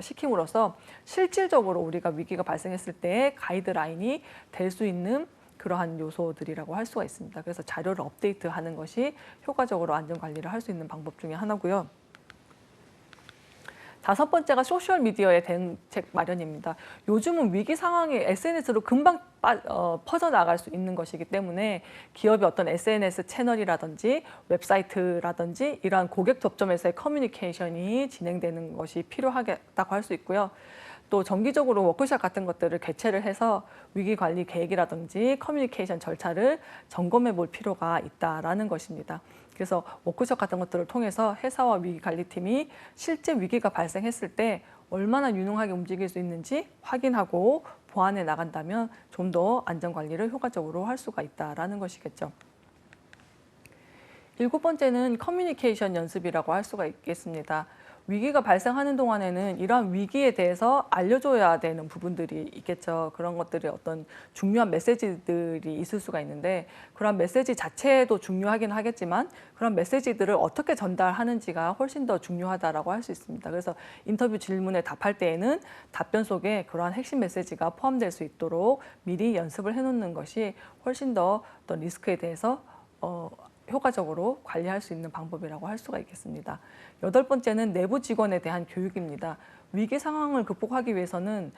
시킴으로써 실질적으로 우리가 위기가 발생했을 때 가이드라인이 될 수 있는 그러한 요소들이라고 할 수가 있습니다. 그래서 자료를 업데이트하는 것이 효과적으로 안전관리를 할 수 있는 방법 중에 하나고요. 다섯 번째가 소셜미디어의 대응책 마련입니다. 요즘은 위기 상황이 SNS로 금방 퍼져나갈 수 있는 것이기 때문에 기업이 어떤 SNS 채널이라든지 웹사이트라든지 이러한 고객 접점에서의 커뮤니케이션이 진행되는 것이 필요하다고 할 수 있고요. 또 정기적으로 워크숍 같은 것들을 개최를 해서 위기 관리 계획이라든지 커뮤니케이션 절차를 점검해 볼 필요가 있다라는 것입니다. 그래서 워크숍 같은 것들을 통해서 회사와 위기관리팀이 실제 위기가 발생했을 때 얼마나 유능하게 움직일 수 있는지 확인하고 보완해 나간다면 좀 더 안전관리를 효과적으로 할 수가 있다라는 것이겠죠. 일곱 번째는 커뮤니케이션 연습이라고 할 수가 있겠습니다. 위기가 발생하는 동안에는 이러한 위기에 대해서 알려줘야 되는 부분들이 있겠죠. 그런 것들이 어떤 중요한 메시지들이 있을 수가 있는데 그런 메시지 자체도 중요하긴 하겠지만 그런 메시지들을 어떻게 전달하는지가 훨씬 더 중요하다라고 할 수 있습니다. 그래서 인터뷰 질문에 답할 때에는 답변 속에 그러한 핵심 메시지가 포함될 수 있도록 미리 연습을 해놓는 것이 훨씬 더 어떤 리스크에 대해서 효과적으로 관리할 수 있는 방법이라고 할 수가 있겠습니다. 8번째는 내부 직원에 대한 교육입니다. 위기 상황을 극복하기 위해서는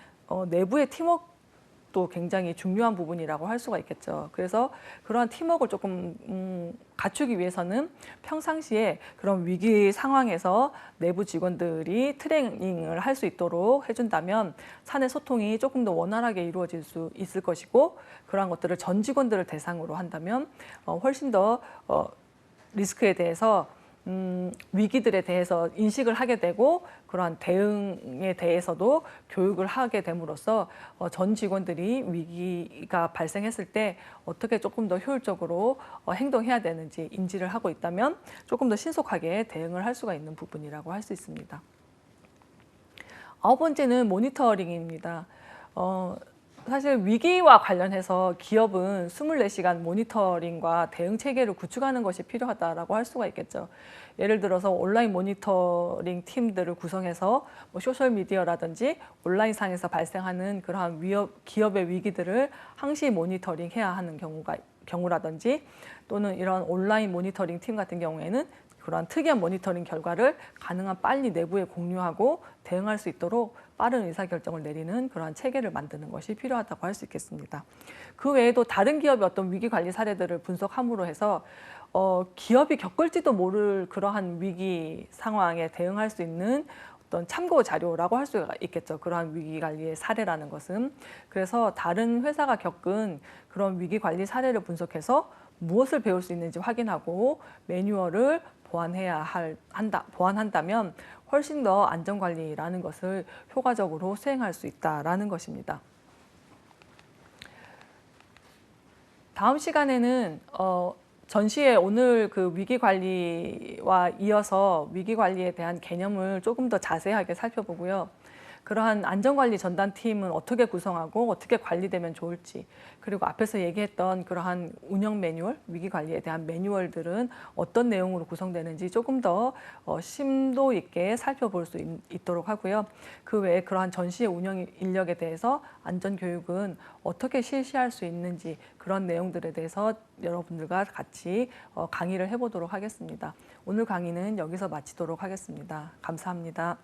내부의 팀워크도 굉장히 중요한 부분이라고 할 수가 있겠죠. 그래서 그러한 팀워크를 조금 갖추기 위해서는 평상시에 그런 위기 상황에서 내부 직원들이 트레이닝을 할 수 있도록 해준다면 사내 소통이 조금 더 원활하게 이루어질 수 있을 것이고 그러한 것들을 전 직원들을 대상으로 한다면 훨씬 더 리스크에 대해서 위기들에 대해서 인식을 하게 되고 그러한 대응에 대해서도 교육을 하게 됨으로써 전 직원들이 위기가 발생했을 때 어떻게 조금 더 효율적으로 행동해야 되는지 인지를 하고 있다면 조금 더 신속하게 대응을 할 수가 있는 부분이라고 할 수 있습니다. 9번째는 모니터링입니다. 사실 위기와 관련해서 기업은 24시간 모니터링과 대응 체계를 구축하는 것이 필요하다고 할 수가 있겠죠. 예를 들어서 온라인 모니터링 팀들을 구성해서 소셜미디어라든지 온라인상에서 발생하는 그러한 기업의 위기들을 항시 모니터링해야 하는 경우라든지 또는 이런 온라인 모니터링 팀 같은 경우에는 그러한 특이한 모니터링 결과를 가능한 빨리 내부에 공유하고 대응할 수 있도록 빠른 의사결정을 내리는 그러한 체계를 만드는 것이 필요하다고 할 수 있겠습니다. 그 외에도 다른 기업의 어떤 위기 관리 사례들을 분석함으로 해서 기업이 겪을지도 모를 그러한 위기 상황에 대응할 수 있는 어떤 참고 자료라고 할 수가 있겠죠. 그러한 위기 관리의 사례라는 것은. 그래서 다른 회사가 겪은 그런 위기 관리 사례를 분석해서 무엇을 배울 수 있는지 확인하고 매뉴얼을 보완한다면 훨씬 더 안전관리라는 것을 효과적으로 수행할 수 있다는 것입니다. 다음 시간에는 전시회 오늘 그 위기관리와 이어서 위기관리에 대한 개념을 조금 더 자세하게 살펴보고요. 그러한 안전관리 전담팀은 어떻게 구성하고 어떻게 관리되면 좋을지 그리고 앞에서 얘기했던 그러한 운영 매뉴얼, 위기관리에 대한 매뉴얼들은 어떤 내용으로 구성되는지 조금 더 심도 있게 살펴볼 수 있도록 하고요. 그 외에 그러한 전시의 운영 인력에 대해서 안전교육은 어떻게 실시할 수 있는지 그런 내용들에 대해서 여러분들과 같이 강의를 해보도록 하겠습니다. 오늘 강의는 여기서 마치도록 하겠습니다. 감사합니다.